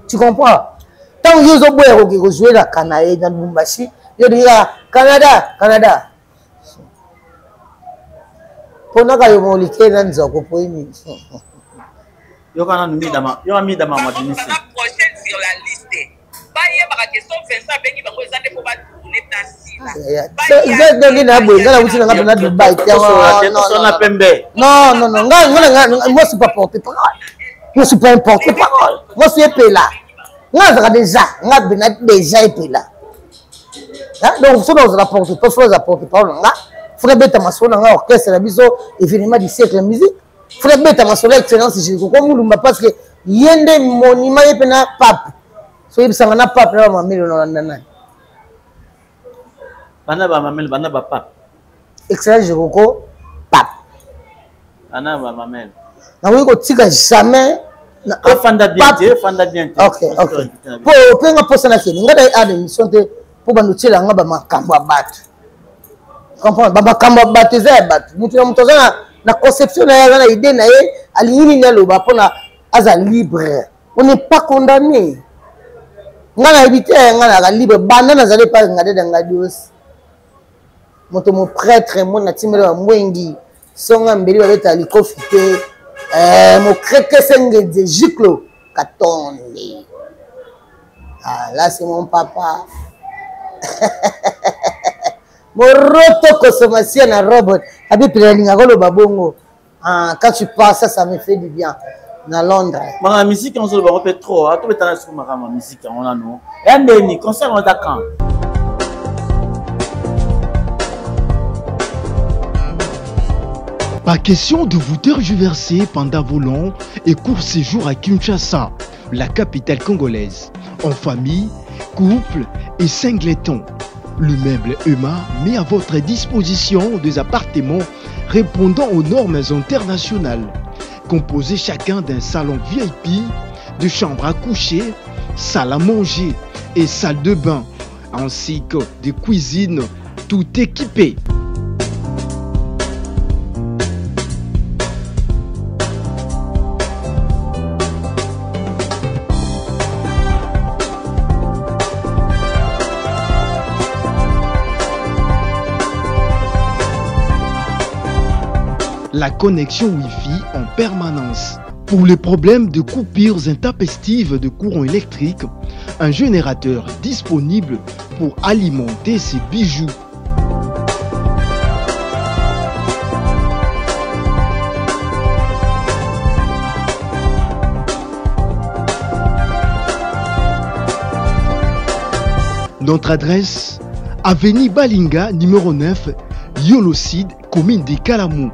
tu comprends tant yo zo boya ko jouer na Canada na Lubumbashi yo dira Canada pona ka yo molike na nzoko poini yo kana midama yo midama madinisi la prochaine sur la liste baye ba question Vincent bengi bango ezande po ba tourner tasila donc na boye ngala wuti nga na Dubai non moi c'est pas porter parole moi c'est pas porter parole moi c'est epela nga déjà epela donc so dans la porte pas faut apporter parole nga faut beta masona nga orchestre la biso événement du siècle musique faut beta masona excellence je ko mulumba parce que yende monument epena pape so yebisanga na pape na mamelo na nana bana ba mamelo bana ba pape excellence je ko pape bana ba mamelo na wiko tika jamais na fanda bien OK po penga posa na kini ngada a émission te po banutila nga ba makambo abatu comprendre ba makambo abatu za abatu mutu na conception na idée na ye alingini na loba pona aza libre on n'est pas condamné ngana habité ngana libre banda na zale pa ngade nga dios moto mo prêtre mo na timelo mwengi songa mbeli ba beta likofite mon crèque senge de Giclo Katonde. Ah, là c'est mon papa. Mon roto consommation à robot. Abi plelinga golo babongo. Ah, quand tu passes ça me fait du bien. Dans Londres. Ma musique on se le répète trop. À tout le temps sur ma musique on a non. Et ndeni concert on d'accord. Pas question de vous tergiverser pendant vos longs et courts séjours à Kinshasa, la capitale congolaise. En famille, couple et singleton. L'immeuble EMA met à votre disposition des appartements répondant aux normes internationales. Composés chacun d'un salon VIP, de chambres à coucher, salle à manger et salle de bain, ainsi que des cuisines tout équipées. La connexion Wi-Fi en permanence. Pour les problèmes de coupures intempestives de courant électrique, un générateur disponible pour alimenter ces bijoux. Notre adresse, avenue Balinga, numéro 9, Yolocide, commune de Kalamou.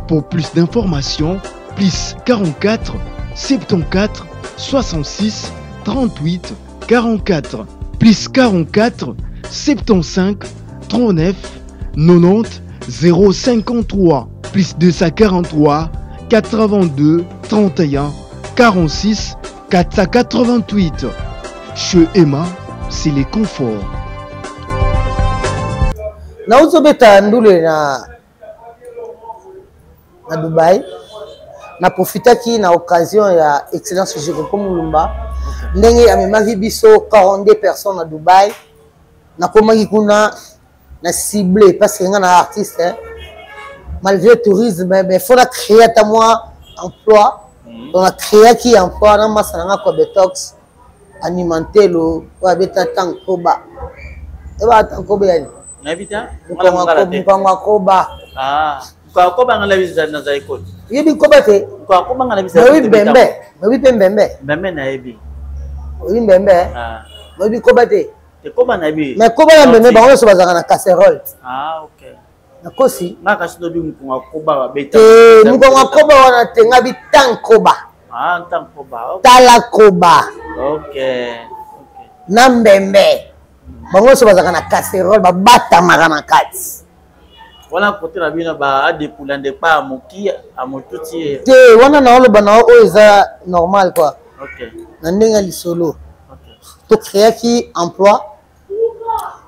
Pour plus d'informations, plus 44 74 66 38 44. plus 44 75 39 90 053 plus 243 82 31 46 488. Chez Emma, c'est les conforts. Nauzobeta ndule na Dubaï. Na profitaki na occasion ya excellence Jérôme Mulumba. Ndenge amemaki biso 42 personnes à Dubaï. Na komaki kuna na ciblé parce que nga na artiste malgré le tourisme mais faut créer à moi emploi. On a créé qui emploi na masanga ko detox alimenter lo wa beta tankoba. Eba tankoba yani. Nabita? Mukangwa koba. Ah, kwa koba ngala visa na za école. Yebi koba te. Kwa koba ngala visa. Oui bembe. Oui bembe. Bembe na yebi. Oui bembe. Ah. Oui koba te. Te koba na yebi. Mais koba ya bembe ba on so bazaka na casserole. Ah, OK. Na kosi. Na kasino bi mukangwa koba ba beta. Mukangwa koba wana tenga bi tankoba. Ah, tankoba. Okay. Tala koba. OK. Na mbembe. Bango so bazaka na casserole ba bata magana kati. Wana côté na bino ba adepulande pa moki amotuti. Te wana na olo bana o eza normal quoi. OK. Na ndenga lisolo. OK. To créer qui emploi.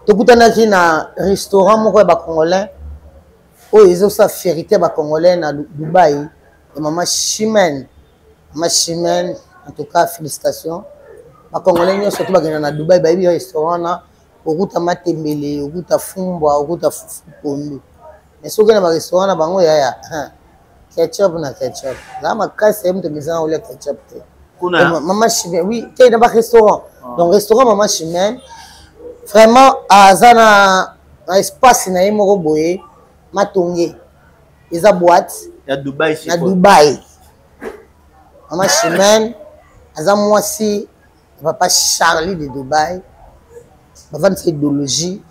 To kutana ki na restaurant moko ba congolais. O ezo sa fierté ba congolais na Dubaï. Et maman Chimène. Maman Chimène en tout cas félicitations. Ba congolais nyo surtout ba na Dubaï ba bi restaurant na okuta matembele, okuta fumbwa, okuta fufu. Mais ce que na restaurant na bango ya ketchup na ketchup. Là ma casse aime de maison ou le ketchup. Kuna maman Chimène oui, t'es dans un restaurant. Donc restaurant maman Chimène vraiment azana na espace na yemo boye matonge. Eza boîte ya Dubaï na Dubaï. Maman Chimène azamwa si papa Charlie de Dubaï. Bavant cette idéologie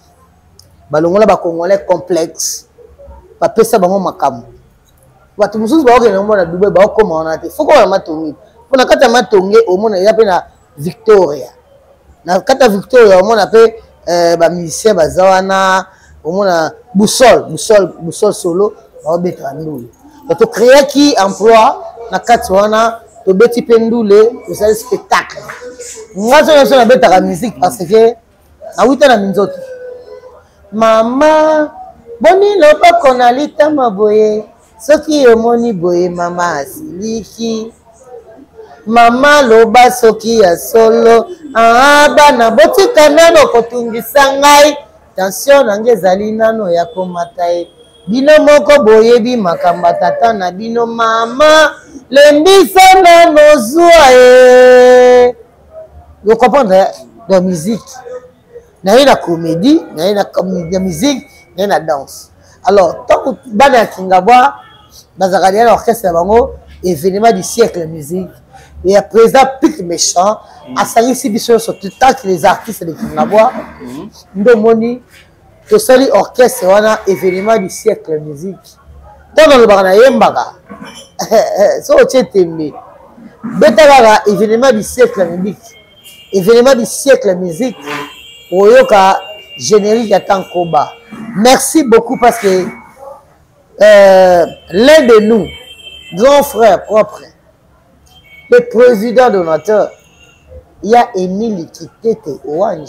balongola ba congolais complexe bapesa bango makamu batu mususu ba okena mona Dubai ba okoma na te foko na matongi pona kata matongi omona ya pe na Victoria na kata Victoria omona pe ba musicien bazawana omona boussole solo ba obeta ndule to créer qui emploi na kati wana to beti pendule to ça spectacle ngazo na beta la musique parce que na wita na minzoto mama boni loboko na litama boye soki omoni boye mama asiliki mama loba soki ya solo bana botika nano kotungisa ngai tension nange ezali nano ya komata ye bino moko boyebi makambo tata na bino mama lembisa nano zwa ye vous comprenez la musique. Il y a la comédie, il y a la musique, il y a la danse. Alors, tant que Bana Kingabwa, dans l'orchestre de événement du siècle de musique, et à présent, Pic Méchant, à salir si bien sur tout temps que les artistes de Kingabwa, nous moni que c'est l'orchestre de événement du siècle de musique. Dans le Barana Yembaga, c'est au Tchétémé, Betagaga, événement du siècle de musique, événement du siècle de musique. Oyoka générique à Tankoba. Merci beaucoup parce que l'un de nous, grand frère propre, le président donateur, il y a Émile Kitete Orange.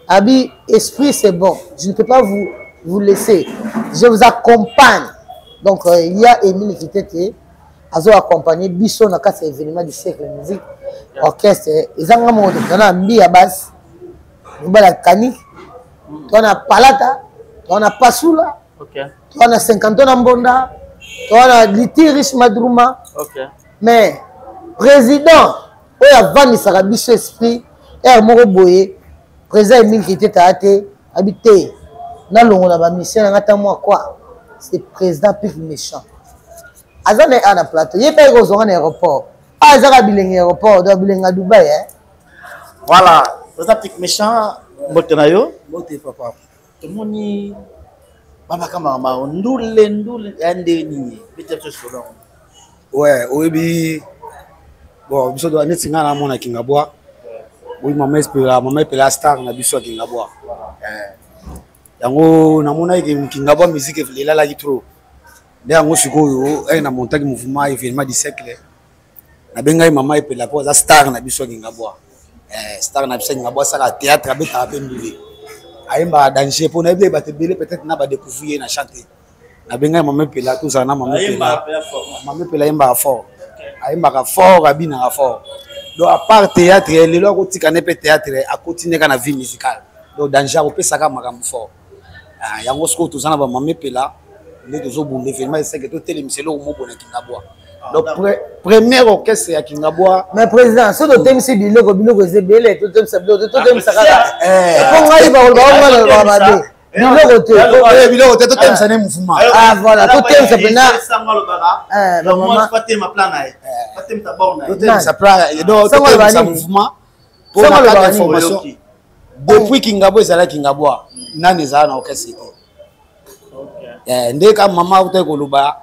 Abi, esprit c'est bon, je ne peux pas vous laisser. Je vous accompagne. Donc il y a Émile Kitete, Azo accompagné Bisson dans cet événement du siècle de musique, orchestre, ils ont un mot de basse. On a Kanik, on a Palata, on a Pasula, on a 50 ans en Bonda, on a Litiris Madrouma. Mais président, on a Van Sarabiso Esprit, et Moro Boye, président Emile qui était habité. On a mission, on a quoi? C'est président Pic Méchant. Azan est à la plateau, il n'y a pas de aéroport. Ah, il y a un aéroport, il y a un Dubaï. Voilà. Président Pic Méchant, Botenayo. Bote papa. Tout le monde Baba Kamama, ndule, yande ni. Peut-être sur Ouais, oyebi. Bon, biso do anetinga na mona Kingabwa. Oui, maman epela star na biso Kingabwa. Yango namona Kingabwa musique elela ki trop. Nde yango sikoyo na montaki mouvement événement du siècle. Na benga maman epela po za star na biso Kingabwa. Star na biso Kingabwa sala théâtre abeta apendule. Ayemba danger pour na ba te belé peut-être na ba découvrir na chanter. Na benga maman epela tout ça na maman epela. Maman epela yemba fort. Ayemba fort abina fort. Donc à part théâtre, les lois qui sont théâtre, à continuer dans la vie musicale. Donc danger au peut saka makambo fort. Yango sko tout ça na ba maman pela, les deux autres bons événements c'est que tout télé c'est là au mot bonne Kingabwa. Donc premier orchestre à Kingabwa. Mais président, ce que thème c'est biloko c'est belé, tout thème c'est biloko, tout thème ça. Comment il va biloko tout thème ça n'est mouvement. Ah voilà, tout thème ça pena. Maman pas thème plan na. Pas thème ta borne. Tout thème ça plan, donc tout thème ça mouvement. Pour la information. Depuis Kingabwa ezala Kingabwa, nani za na orchestre. Ndé ka mama uta koluba.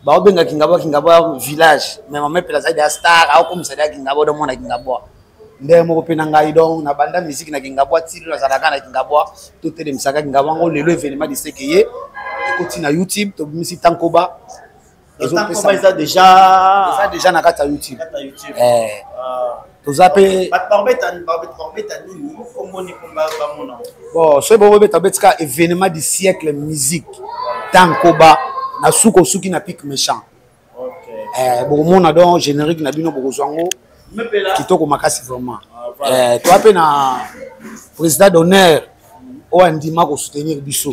Ba obenga Kingabwa village, mais maman pela zaidi star au comme ça Kingabwa do mona Kingabwa. Ndé moko pena ngai donc na banda musique na Kingabwa tilo za na Kingabwa tout tele misaka Kingabwa ngo lelo événement de sekeye écoute na YouTube to misi tankoba tankoba ça déjà na kata YouTube to zape barbeta nini komoni komba ba mona bon so bo beta betka événement du siècle musique tankoba na suki na pic méchant bon mona donc générique na bino bokozwango kitoko makasi vraiment toi pe na président d'honneur o andima ko soutenir biso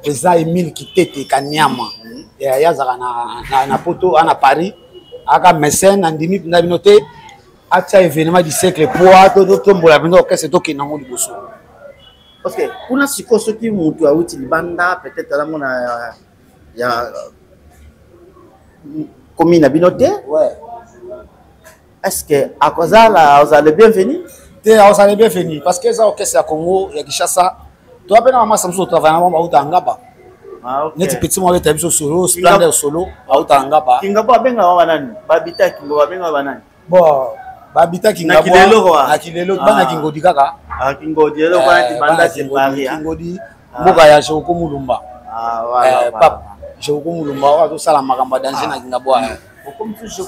président Emile Kitete Kanyama yazaka na poto ana Paris aka mécène andimi na binote atia événement du siècle pour to mbola bino orchestre to kinango liboso parce que kuna siko soki mutu auti libanda peut-être la mona ya commune binote ouais. Est-ce que à cause là vous allez bienvenue? Vous allez bienvenue parce que ça orchestre à Congo ya Kinshasa. Tu as maman Samson travailler na mama utangaba. Ah OK. Neti petit moi avec solo, splendeur solo, utangaba. Kingabwa benga wa nani? Babita Kingabwa benga wa nani? Bon, babita Kingabwa. Na kilelo bana Kingodi kaka. Ah Kingodi lelo bana tibanda Paris. Kingodi mboka ya Joko Mulumba. Ah voilà. Papa, Joko Mulumba wa to sala makamba danger na Kingabwa. Comme toujours,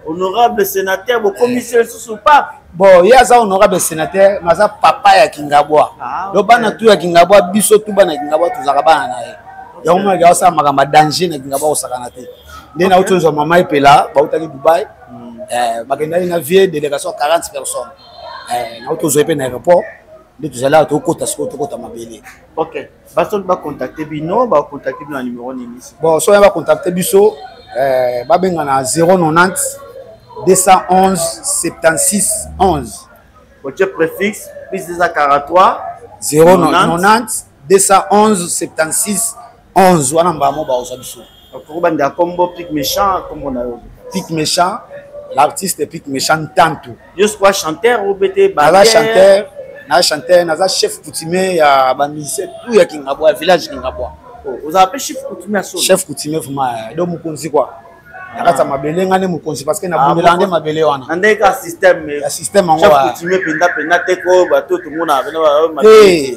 honorable sénateur, vos commissaires sous pape. Bon, il y a ça honorable sénateur, mais ça papa ya Kingabwa. Le bana tout ya Kingabwa, biso tout bana Kingabwa tout zakabana na ye. Ya on m'a ça makamba danger na Kingabwa osakanate. Ndé na autre maman epela, ba utaki Dubaï. Bakenda ina vie délégation 40 personnes. Na autre zo epena aéroport. Ndé tout là to kota siko to kota mabele. OK. Baso ba contacter bino, ba contacter bino numéro nini. Bon, so ya ba contacter biso babenga na 090 211 76 11. Votre préfixe plus 243 090 211 76 11. Wana mbamo ba osabiso. Pour banda combo pic méchant comme on a pic méchant, l'artiste pic méchant tanto. Juste quoi chanteur ou bete ba chanteur, na chef coutumier ya ba musicien tout ya Kingabwa village Kingabwa. Vous avez chef coutumier solo. Chef coutumier vraiment do mukonzi quoi. Nakata mabele ngane mukonzi parce que na bundela nde mabele wana. Ndeka système ya système ngo. Chef coutumier penda teko ba to mona bena ba.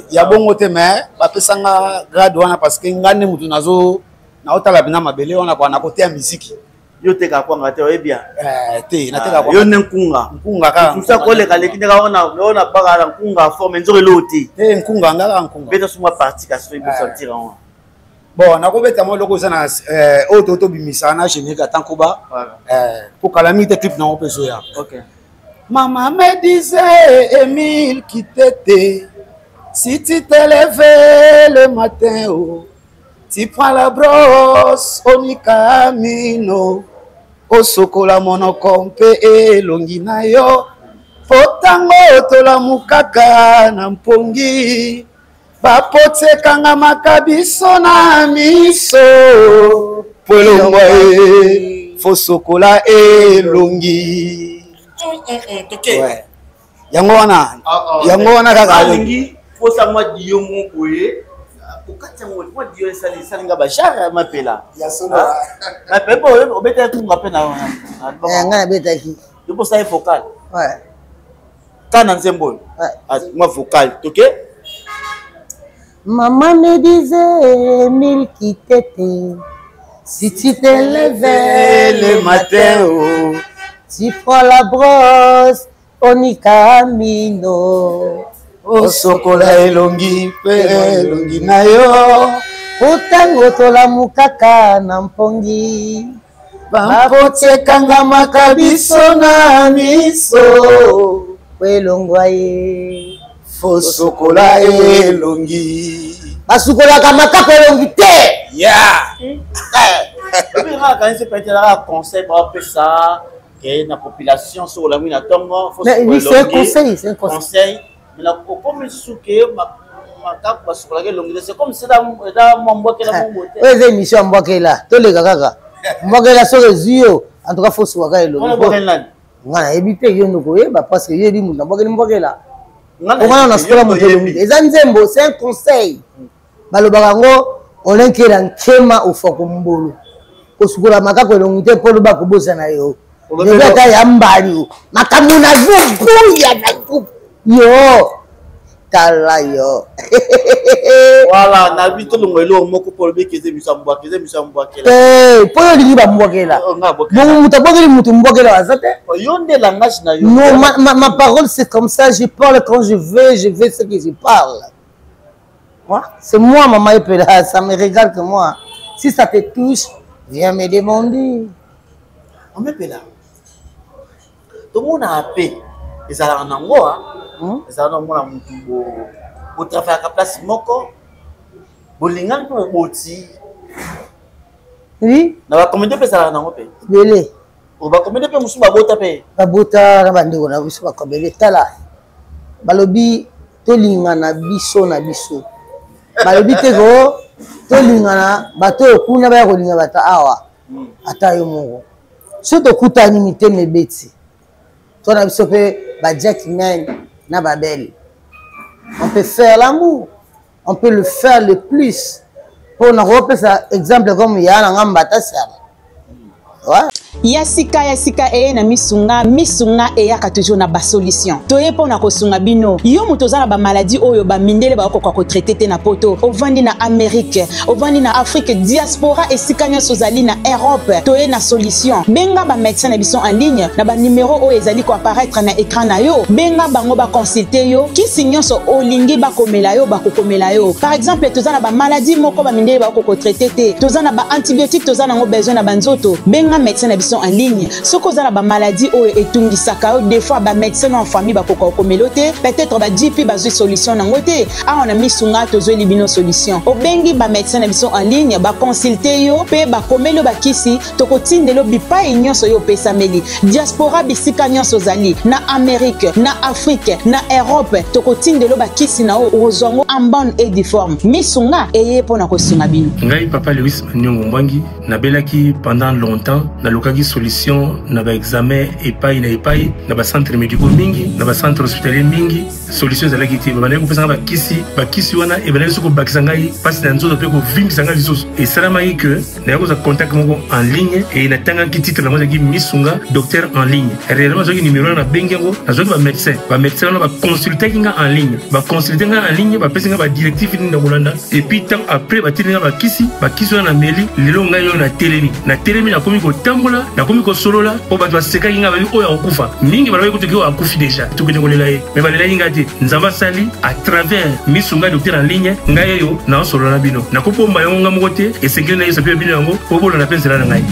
Ya bongo te mais ba pesanga grade wana parce que ngane mutu nazo na otala bina mabele wana kwa na côté ya musique. Yo teka kwanga te bien. Te na teka kwa. Yo nkunga ka. Tout ça ko le kale kinga ona baka nkunga forme nzore loti. Te nkunga ngaka nkunga. Beta suma partie ka se peut sortir en. Bon, na kobeta mo loko sana auto bimisa na générique tankoba pour calamité clip na opeso ya. OK. Maman me disait Emile Kitete, si tu te lèves le matin tu prends la brosse au camino au sokola monokompe e longina yo potango tola mukaka na mpongi bapotekanga makabiso na miso polongwa fosokola elongi yango wana kaka lingi posa mwa dio mokoye kokatya mwa dio salinga ba jara mapela ya solo na pepo obeta kunga pena nga beta ki yo posa focal Kana Nzembo. Moi vocal, ok? Maman me disait, mille qui t'étais, si tu te levais le matin, oh, tu prends la brosse, on y camino. O sokola elongi pe elongi na yo. Utango tola mukaka na mpongi. Bapote kanga makabiso na miso. Welongwa ye. Fo sokola elongi. Basukola kamaka elongi te. Yeah. Puis quand c'est peut-être un conseil pour appeler ça que la population sur la mine à Tongo. Mais oui, c'est un conseil, c'est un conseil. Mais la comme souke ma cap va sur la longue c'est comme c'est dans mon bois que la mon beauté. Ouais, c'est mission mboke là. Tous les gars. Mboke là sur les yeux. En tout cas faut soit là longue. Ngana ebite yo ndoko yeba parce que yeli mundu mboke là. Ngana na skola moto longue. Ezanzembo c'est un conseil. Balobaka ngo olenkela nkema ufoko mbulu. Osukula makako longue te polo ba kubosa na yo. Ngeka ya mbali. Makamuna vubuya na vubu. Yo, tala yo. Voilà, na bito longelo moko pour be keze misambwa kela. Po yo lingi ba mbokela. Bon mutabokeli mutu mbokela azate. Yonde langage na yo. Non, ma parole c'est comme ça, je parle quand je veux ce que je parle. Moi, c'est moi maman Epela, ça me regarde que moi. Si ça te touche, viens me demander. On m'Epela. Tout le monde a paix. Ils allaient en Angola. Ils allaient en Angola pour travailler à la place moko. Bolingan pour boti. Oui. Na ba combien de personnes allaient en Angola? Belé. On va combien de personnes musu ba bota pe? Ba bota na bandeko na biso ba kobele tala. Balobi tolingana biso na biso. Balobi teko tolingana bato okuna ba kolinga bata awa. Ata yo moko. Soto kutani miteme beti. Tona biso pe ba Jackman na babel. On peut faire l'amour. On peut le faire le plus. Pour nous repérer ça exemple comme yana ngambata sala. Ouais. Yasika na misunga eyaka toujours na ba solution. Toye pona ko sunga bino. Yo mutoza na ba maladie oyo ba mindele ba ko traiter te na poto. Ovandi na Amérique, ovandi na Afrique, diaspora esika nyoso zali na Europe. Toye na solution. Benga ba médecin na biso en ligne na ba numéro oyo ezali ko apparaître na écran na yo. Benga bango ba consulter yo. Kisi nyoso olingi ba komela yo ba kokomela yo. Par exemple, toza na ba maladie moko ba mindele ba ko traiter te. Toza na ba antibiotiques, toza na ngo besoin na banzoto. Benga médecin na biso en ligne. Ce qu'on a ba maladie ou etungisaka des fois ba médecin en famille ba koko komelote peut-être ba JP ba solution na ngote a on a mis sunga tozo libino solution o bengi ba médecin na biso en ligne ba consulter yo pe ba komelo ba kisi to kotindelo bipa nyonso yo pesa meli diaspora bisika nyonso zali na Amérique na Afrique na Europe to kotindelo ba kisi na ozongo en bonne et due forme misunga eye pona ko sunga bino ngai papa Louis Nyongo Mbangi na belaki pendant longtemps na lokaki solution na ba examen epai na ba centre médicaux mingi na ba centre hospitalier mingi solution ezalaki te ba bandeko pesa ba kisi wana e bandeko soko bakisa ngai pasi na nzoto pe ko vingisa ngai lisusu esalamaki que na yakoza contact moko en ligne et na tangaki titre na mozaki misunga docteur en ligne réellement zoki numéro na bengi yango na zoki ba médecin wana ba consulter nga en ligne ba pesa nga ba directive ni na kolanda et puis tant après ba tilinga ba kisi wana na meli lelo ngai yo na telemi na komi ko tambola na komi ko solola o ba twa seka kinga ba oya okufa mingi ba ko to akufi déjà to ko ngolela ye mais ba lela inga te nzamba sali à travers misunga docteur en ligne ngai yo na solola bino na ko pomba yo nga mokote et sekele na yeso pe bino yango ko bolo na pensela na ngai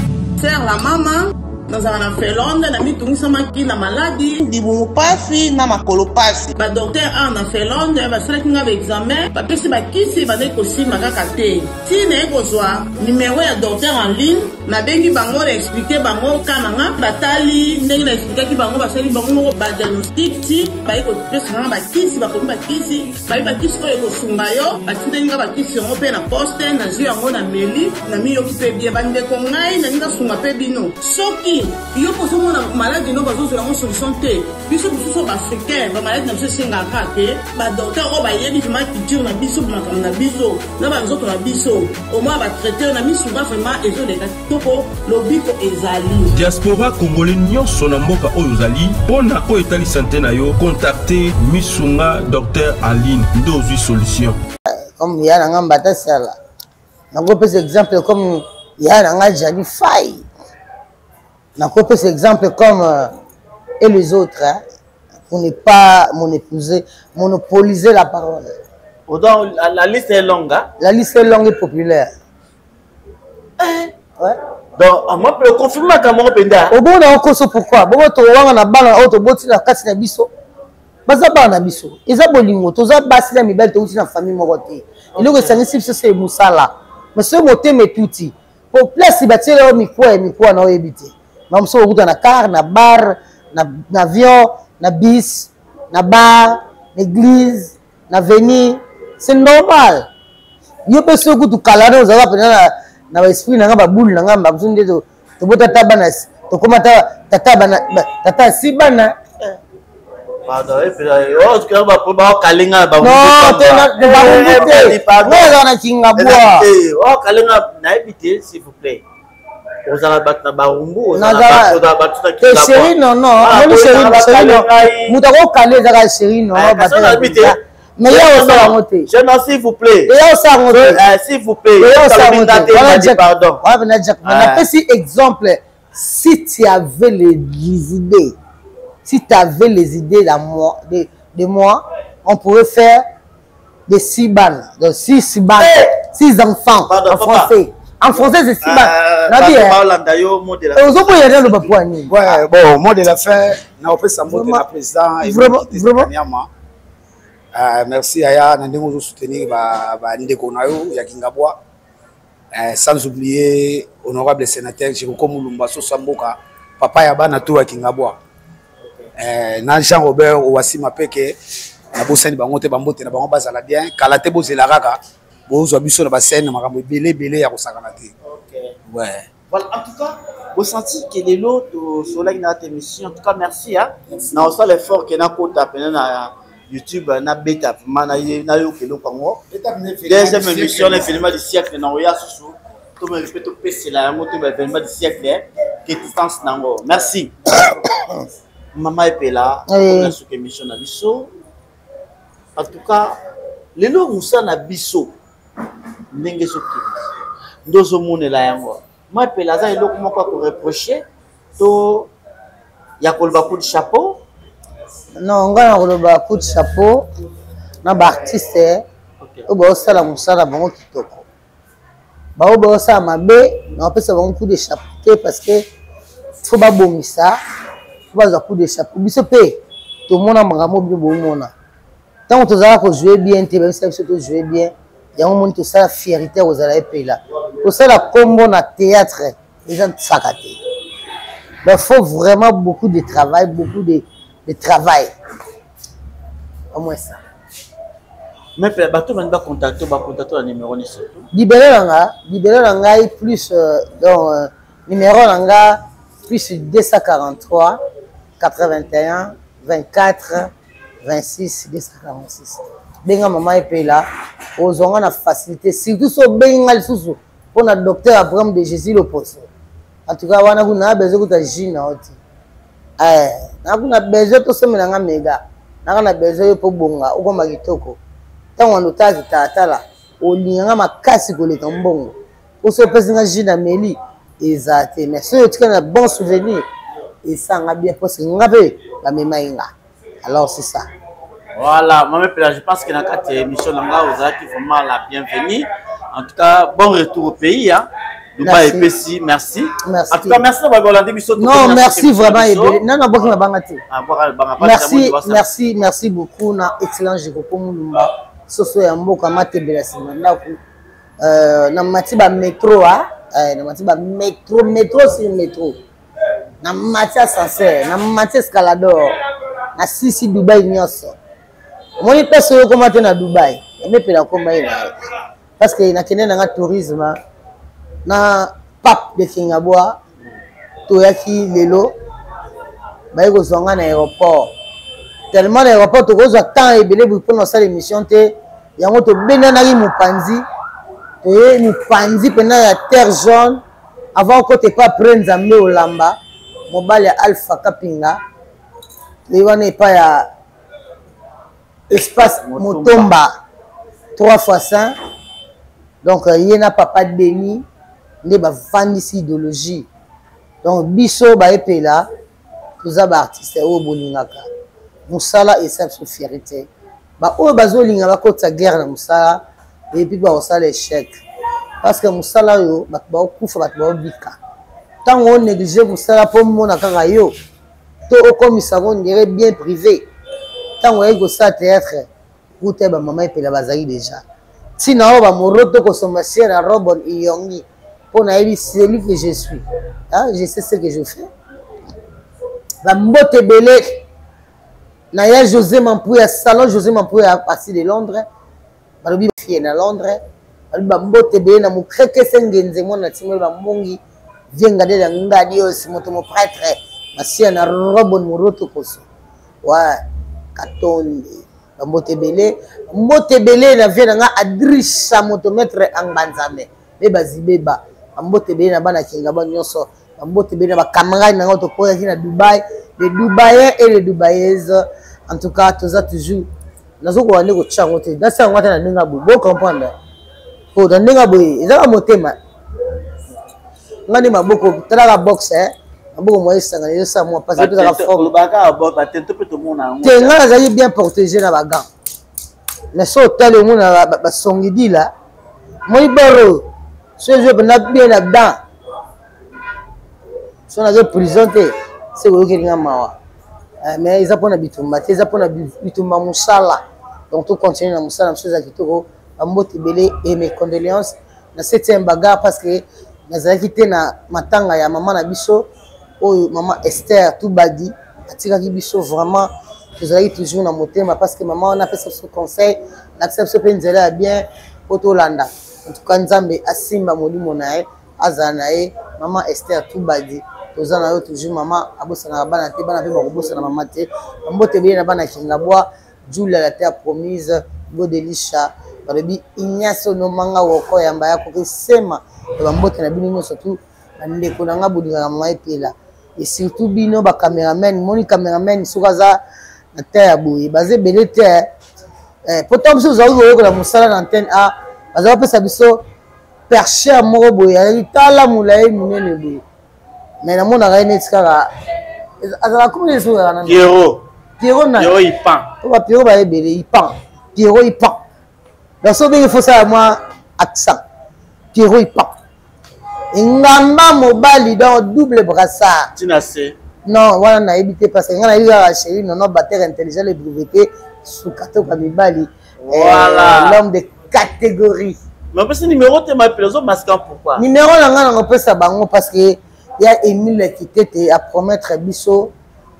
faire la maman dans un felonde na mitungisa maki na maladie dibu pasi na makolo pasi ba docteur en felonde ba sala kinga ba examen ba pesi ba kisi ba ne ko sima kaka te ti ne ko zwa numéro ya docteur en ligne na bengi bango expliquer bango kananga batali ndenge na expliquer ki bango ba sali bango ba diagnostic ti ba ko pesi na ba kisi ba ko ba kisi ko sunga yo ba tinga ba kisi ngo pe na poste na zio ngo na meli na mi yo ki pe bie ba ndeko ngai na nga sunga pe bino soki ezali yo kozomona maladi no bazozela ngo solution te biso mosusu baafricain bamaladi na biso esengaka te badokter oyo bayebi vraimen culture na biso makambo na biso na banzoto na biso omoi batraite na misunga vraimen ezoleka kitoko lobiko ezali diaspora congolais nyonso na mboka oyo ozali mpona oyo etalisa te na yo contacte misunga Dr Aline nde ozwi solution comme ya nanga mbata sala nakopesa exemple comme ya nanga Jani Fay nakopesa exemple comme et les autres hein, pour ne pas monopoliser la parole. Donc la liste est longue hein? La liste est longue et populaire. Ouais. Donc moi je peux confirmer que mon penda au bon na koso pourquoi bon to wanga na bana auto boti na kati na biso baza bana na biso eza bolingo toza basi na mibali to uti na famille moko te iloko sangisi biso c'est musala mais ce moté metuti pour place batela mikwa na oyebite mamso okuta na car na bar na avion na bis na bar na église na venir c'est normal yo pe so kutu kalana ozaka pena na esprit na ngamba boule na ngamba mzunde to bota tabana to komata tata sibana pardon et puis oh tu ba ba kalinga ba non te ba na kinga boa oh kalinga na éviter s'il vous plaît ozala batna ba rumbu ozala batna kinga boa chérie non même chérie non mutako kale zaka chérie non mais il y a aussi je n'en s'il vous plaît. Il y a aussi s'il vous plaît. Pardon. Exemple, si tu avais les idées, si tu avais les idées de moi, on pourrait faire des 6 bannes, donc 6 enfants en français. En français, c'est 6 bannes. Bon, mot de la fin, on peut s'en montrer le président et vraiment. Merci Aya Nandemo de soutenir Ndeko Nayo Yakingabwa. Sans oublier honorable sénateur Jiroko Mulumba Sosamboka, papa Yabana Tour Yakingabwa. Jean Robert Ouassi Mapeke, Nabosani Bangote Bambote na Bango Bazala bien, Kalate Bozelaraga, Bozo Biso na Bassène, Marambo Belé à Rosaganate. Ouais. Voilà, en tout cas, vous sentez que les lots sur la émission. En tout cas, merci. Nous avons l'effort que nous avons fait. YouTube na beta mana na yo kelo pango deuxième émission les films du siècle na oya susu to me répète pesi la moto ba films du siècle qui distance nango merci mama epela na suka émission na biso en tout cas les lots musa na biso ndenge soki ndozo monela yango ma epela za eloko moko ko reprocher to ya kolba coup de chapeau. Non, on a un coup de chapeau. On a un artiste. On a un moussala bon kitoko. On a un coup de chapeau parce que faut pas bomber ça. Faut pas un coup de chapeau. Biso pe. Tout le monde a un mot bien bon. Tant que tu as joué bien, tu as joué bien. Il y a un monde qui a la fierté aux pays là. Pour ça la combo na théâtre, les gens sakaté. Il faut vraiment beaucoup de travail, beaucoup de travail. Au moins ça. Mais bateau va contacter le numéro ni surtout. Libéré langa plus donc numéro langa plus 243 81 24 26 246. Benga maman et là aux on a facilité surtout so benga susu pour notre docteur Abraham de Jésus le poste. En tout cas wana kuna besoin de jina oti. Nakuna besoin to semela nga mega. Nakana besoin po bonga uko makitoko. Tango notaki tatala olinga makasi koleka mbongo. Oso pesinga jina meli ezate. Mais si tu as un bon souvenir et ça nga bien parce que nga pe la memainga. Alors c'est ça. Voilà, moi je pense que dans cette émission là vous avez vraiment la bienvenue. En tout cas, bon retour au pays hein. Dubaï et Pessi, merci. En tout cas, merci d'avoir regardé l'émission. Non, merci vraiment. Non, merci, merci beaucoup. Na excellent Jiroko Mulumba. Soso ya mboka matebela simandaku. Na matiba métro na matiba métro sur métro. Na matiba ascenseur, na matiba escalador. Na sisi Dubaï nyonso. Moni pesa yo komate na Dubaï. Mepela koma ina. Parce que na kende na tourisme na pape de Kingabwa toyaki lelo baye kozwanga na aéroport tellement na aéroport tokozwa temps ebele mpona osala émission te yango tobendanaki mopanzi toye mopanzi mpena ya terre jaune avant kote pa après nzambe olamba mobali ya Alpha Kapinga toye wana epa ya espace Motomba 3x5 donc ye na papa Denis nde bavandisi idéologie donc biso baepela toza baartiste oyo bolingaka mosala esa biso fierté baoyo bazolinga bakotisa guerre na mosala epuis bakosala échec parce que mosala oyo bato baokufa bato baobika ntango onéglige mosala mpo mona kaka yo to okomisango ndire bien privé ntango oyei kosala théâtre kuta bamama epela bazali déjà ntina oyo bamoroto kosomba sie na robon iyongi mpo nayebi celui que je suis je sais ce que je fais bambote ebele naya José Mampuya salon José Mampuya à partir de Londres balobi fie na Londres balobi bambote ebele na mokreke sengenze mwana timelo bambongi vienga de la ngadi osi moto mo prêtre masia na robon moroto koso wa katonde bambote ebele na vie na nga adrissa moto maître angbanzame be bazibeba bambote ebele na bana kinga ba nyonso bambote ebele na bacamarade na nga tokoyaki na Dubaï les Dubaïens et les Dubaïaises en tout cas toza toujours nazokoka nde kotia yango te nasi yango ata na ndenge boye bocomprendre po na ndenge boye ezaka motema nga nde maboko talaka boxe maboko moye esangana ezosala mwa pasi epesaka forme te nga nazali bien protégé na bagan mais so otali omona basongidi la moi boro so ezwi mpena bien na dan so nazo prison te c'est que nga mawa mais ils apprennent bitumba te ils apprennent bitumba musala donc tout continue na musala chose à kitoko ambote belé et mes condoléances na 7e bagarre parce que nazalaki te na matanga ya maman na biso oyo maman Esther tout badi atikaki biso vraiment tozalaki toujours na motema parce que maman on a fait ce conseil l'accepte pe nzela ya bien otolanda en tout cas nzambe asimba molimo na ye azala na ye maman Esther tout badi toza na yo toujours mama abosana bana te bana pe bakobosana mama te mbote bele na bana kinga bwa Julia la terre promise Godelisha balobi Ignacio no manga woko yamba yako kesema bambote na bino surtout ndeko na nga bodinga mama epela et surtout bino ba cameraman moni cameraman sukaza na terre boye bazé bele terre potom so zawu yo na musala na antenne a baza pesa biso percher moko boye tala mulai munene boye mais na mona ga net kaka azala comme les autres na Pierrot na Pierrot il pan to ba Pierrot ba ebele il pan Pierrot il pan donc so bien il faut ça moi accent Pierrot il pan ngamba mobali dans double brassard tina c'est non voilà na éviter parce que ngana ira chérie non batteur intelligent les brevetés sous kato ka mibali voilà l'homme de catégorie mais parce que numéro te ma plaisir masquant pourquoi numéro na ngana ngopesa bango parce que il y a Emile qui était à promettre biso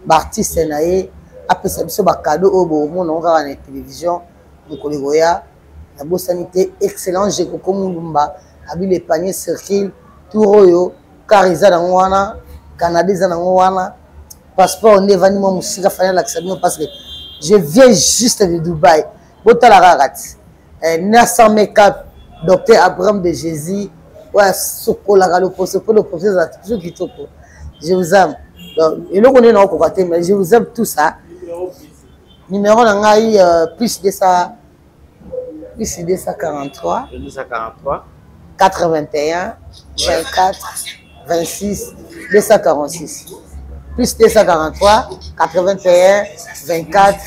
l'artiste naé après ça biso ba cadeau au bon on va na télévision donc les goya la bonne sanité excellent j'ai ko mulumba abi les paniers circle tout royo cariza na ngwana canadiza na ngwana passeport on est venu moi musika fanya l'accepter parce que je viens juste de Dubaï botala ragati 900 make-up docteur Abraham de Jésus. Ouais, le professeur toujours qui topo. Je vous aime. Donc, et nous connaissons nos côtés, mais je vous aime tout ça. Numéro nangai plus de ça, plus de ça 43. 81 24 26 246. Plus 243 81 24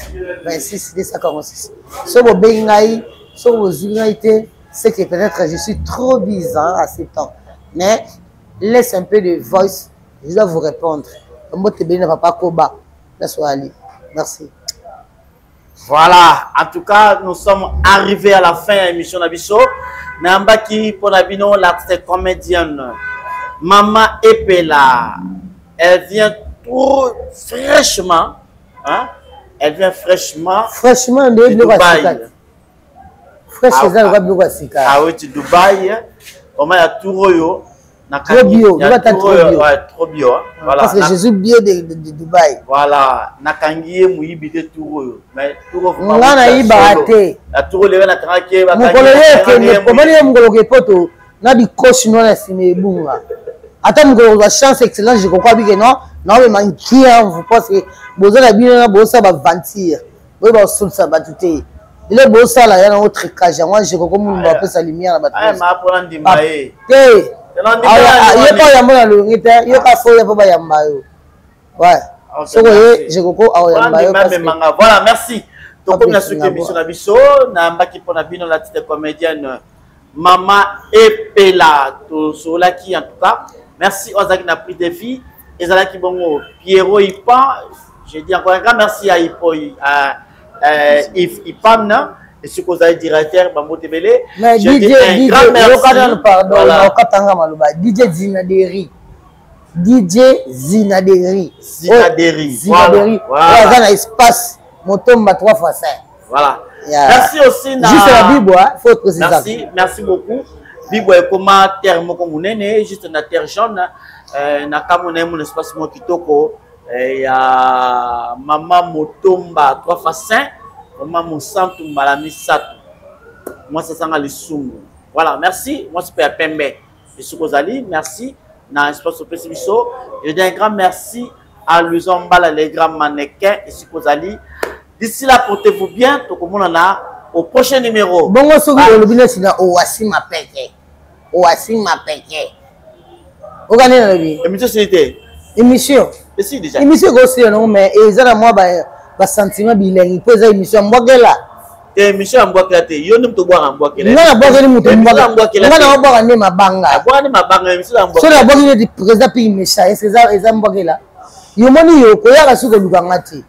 26 246. So bo bengai, so bo zungaite. C'est que peut-être je suis trop bizarre à ce temps. Mais laisse un peu de voice, je dois vous répondre. Merci. Voilà, en tout cas, nous sommes arrivés à la fin de l'émission Nabiso. Nambaki Ponabino, l'artiste comédienne Mama Epela. Elle vient tout fraîchement. Hein? Elle vient fraîchement. Fraîchement de Dubaï. Ah oui, tu Dubaï, comment il y a tout royo, Trop bio, trop bio. Voilà. Parce que Jésus bio de Dubaï. Voilà. Nakangiye muibite touro. Mais touro vraiment. Ngana ibate. La touro lewe na tranquille. Mukoloye komani mukoloke poto na di coach no na sime bunga. Ata mukolo wa chance excellence je crois bien que non mais manki vous parce que bozo na bino na bosa ba ventir. Oui ba sulsa batute. Il est beau ça là, il y a un autre cage. Moi je crois que mon va sa lumière là-bas. Ah ma pour ndimaye. Il y a pas yamba le ngita, il y a pas fo, il y a pas yamba yo. Ouais. Je crois voilà, merci. Donc on a suivi l'émission na biso na mbaki pour na bino la petite comédienne Maman Epela to solaki en tout cas. Merci aux qui n'a pris des vies et zala qui bongo Pierrot Ipan. Je dis encore un grand merci à Ipo Yves Ipamna et ce que vous avez directeur Bambo Tebele. Mais DJ pardon, DJ Zinaderi. Zinaderi. Voilà, dans l'espace Motomba 3x5. Voilà. Merci aussi juste la Bible, faut préciser. Merci beaucoup. Bibo est comme terre moko munene juste na terre jaune na kamone mon espace mo kitoko ya Mama Motomba 3x5. Maman mon santu malami satu. Moi ça sanga lisungu. Voilà, merci. Moi c'est Père Pembe. Et Sukozali, merci. Na espace Pesibiso. Je dis un grand merci à Luzomba les grands mannequins et Sukozali. D'ici là, portez-vous bien. Au prochain numéro. Bongo soki le business na Owasi Mapeke. Owasi Mapeke. Ogane na bi. Émission c'était. Émission. Si déjà. Émission aussi non mais ezala moi ba sentiment bilengi pesa émission mbokela. Émission mbokela te. Yo nim to boire mbokela. Ngana bokeli muto mbokela. Ngana boire ne mabanga. Boire ne mabanga émission mbokela. So la bokeli di président pi méchant. Est-ce que ça mbokela? Yo moni yo ko ya ka suko lukanga ti.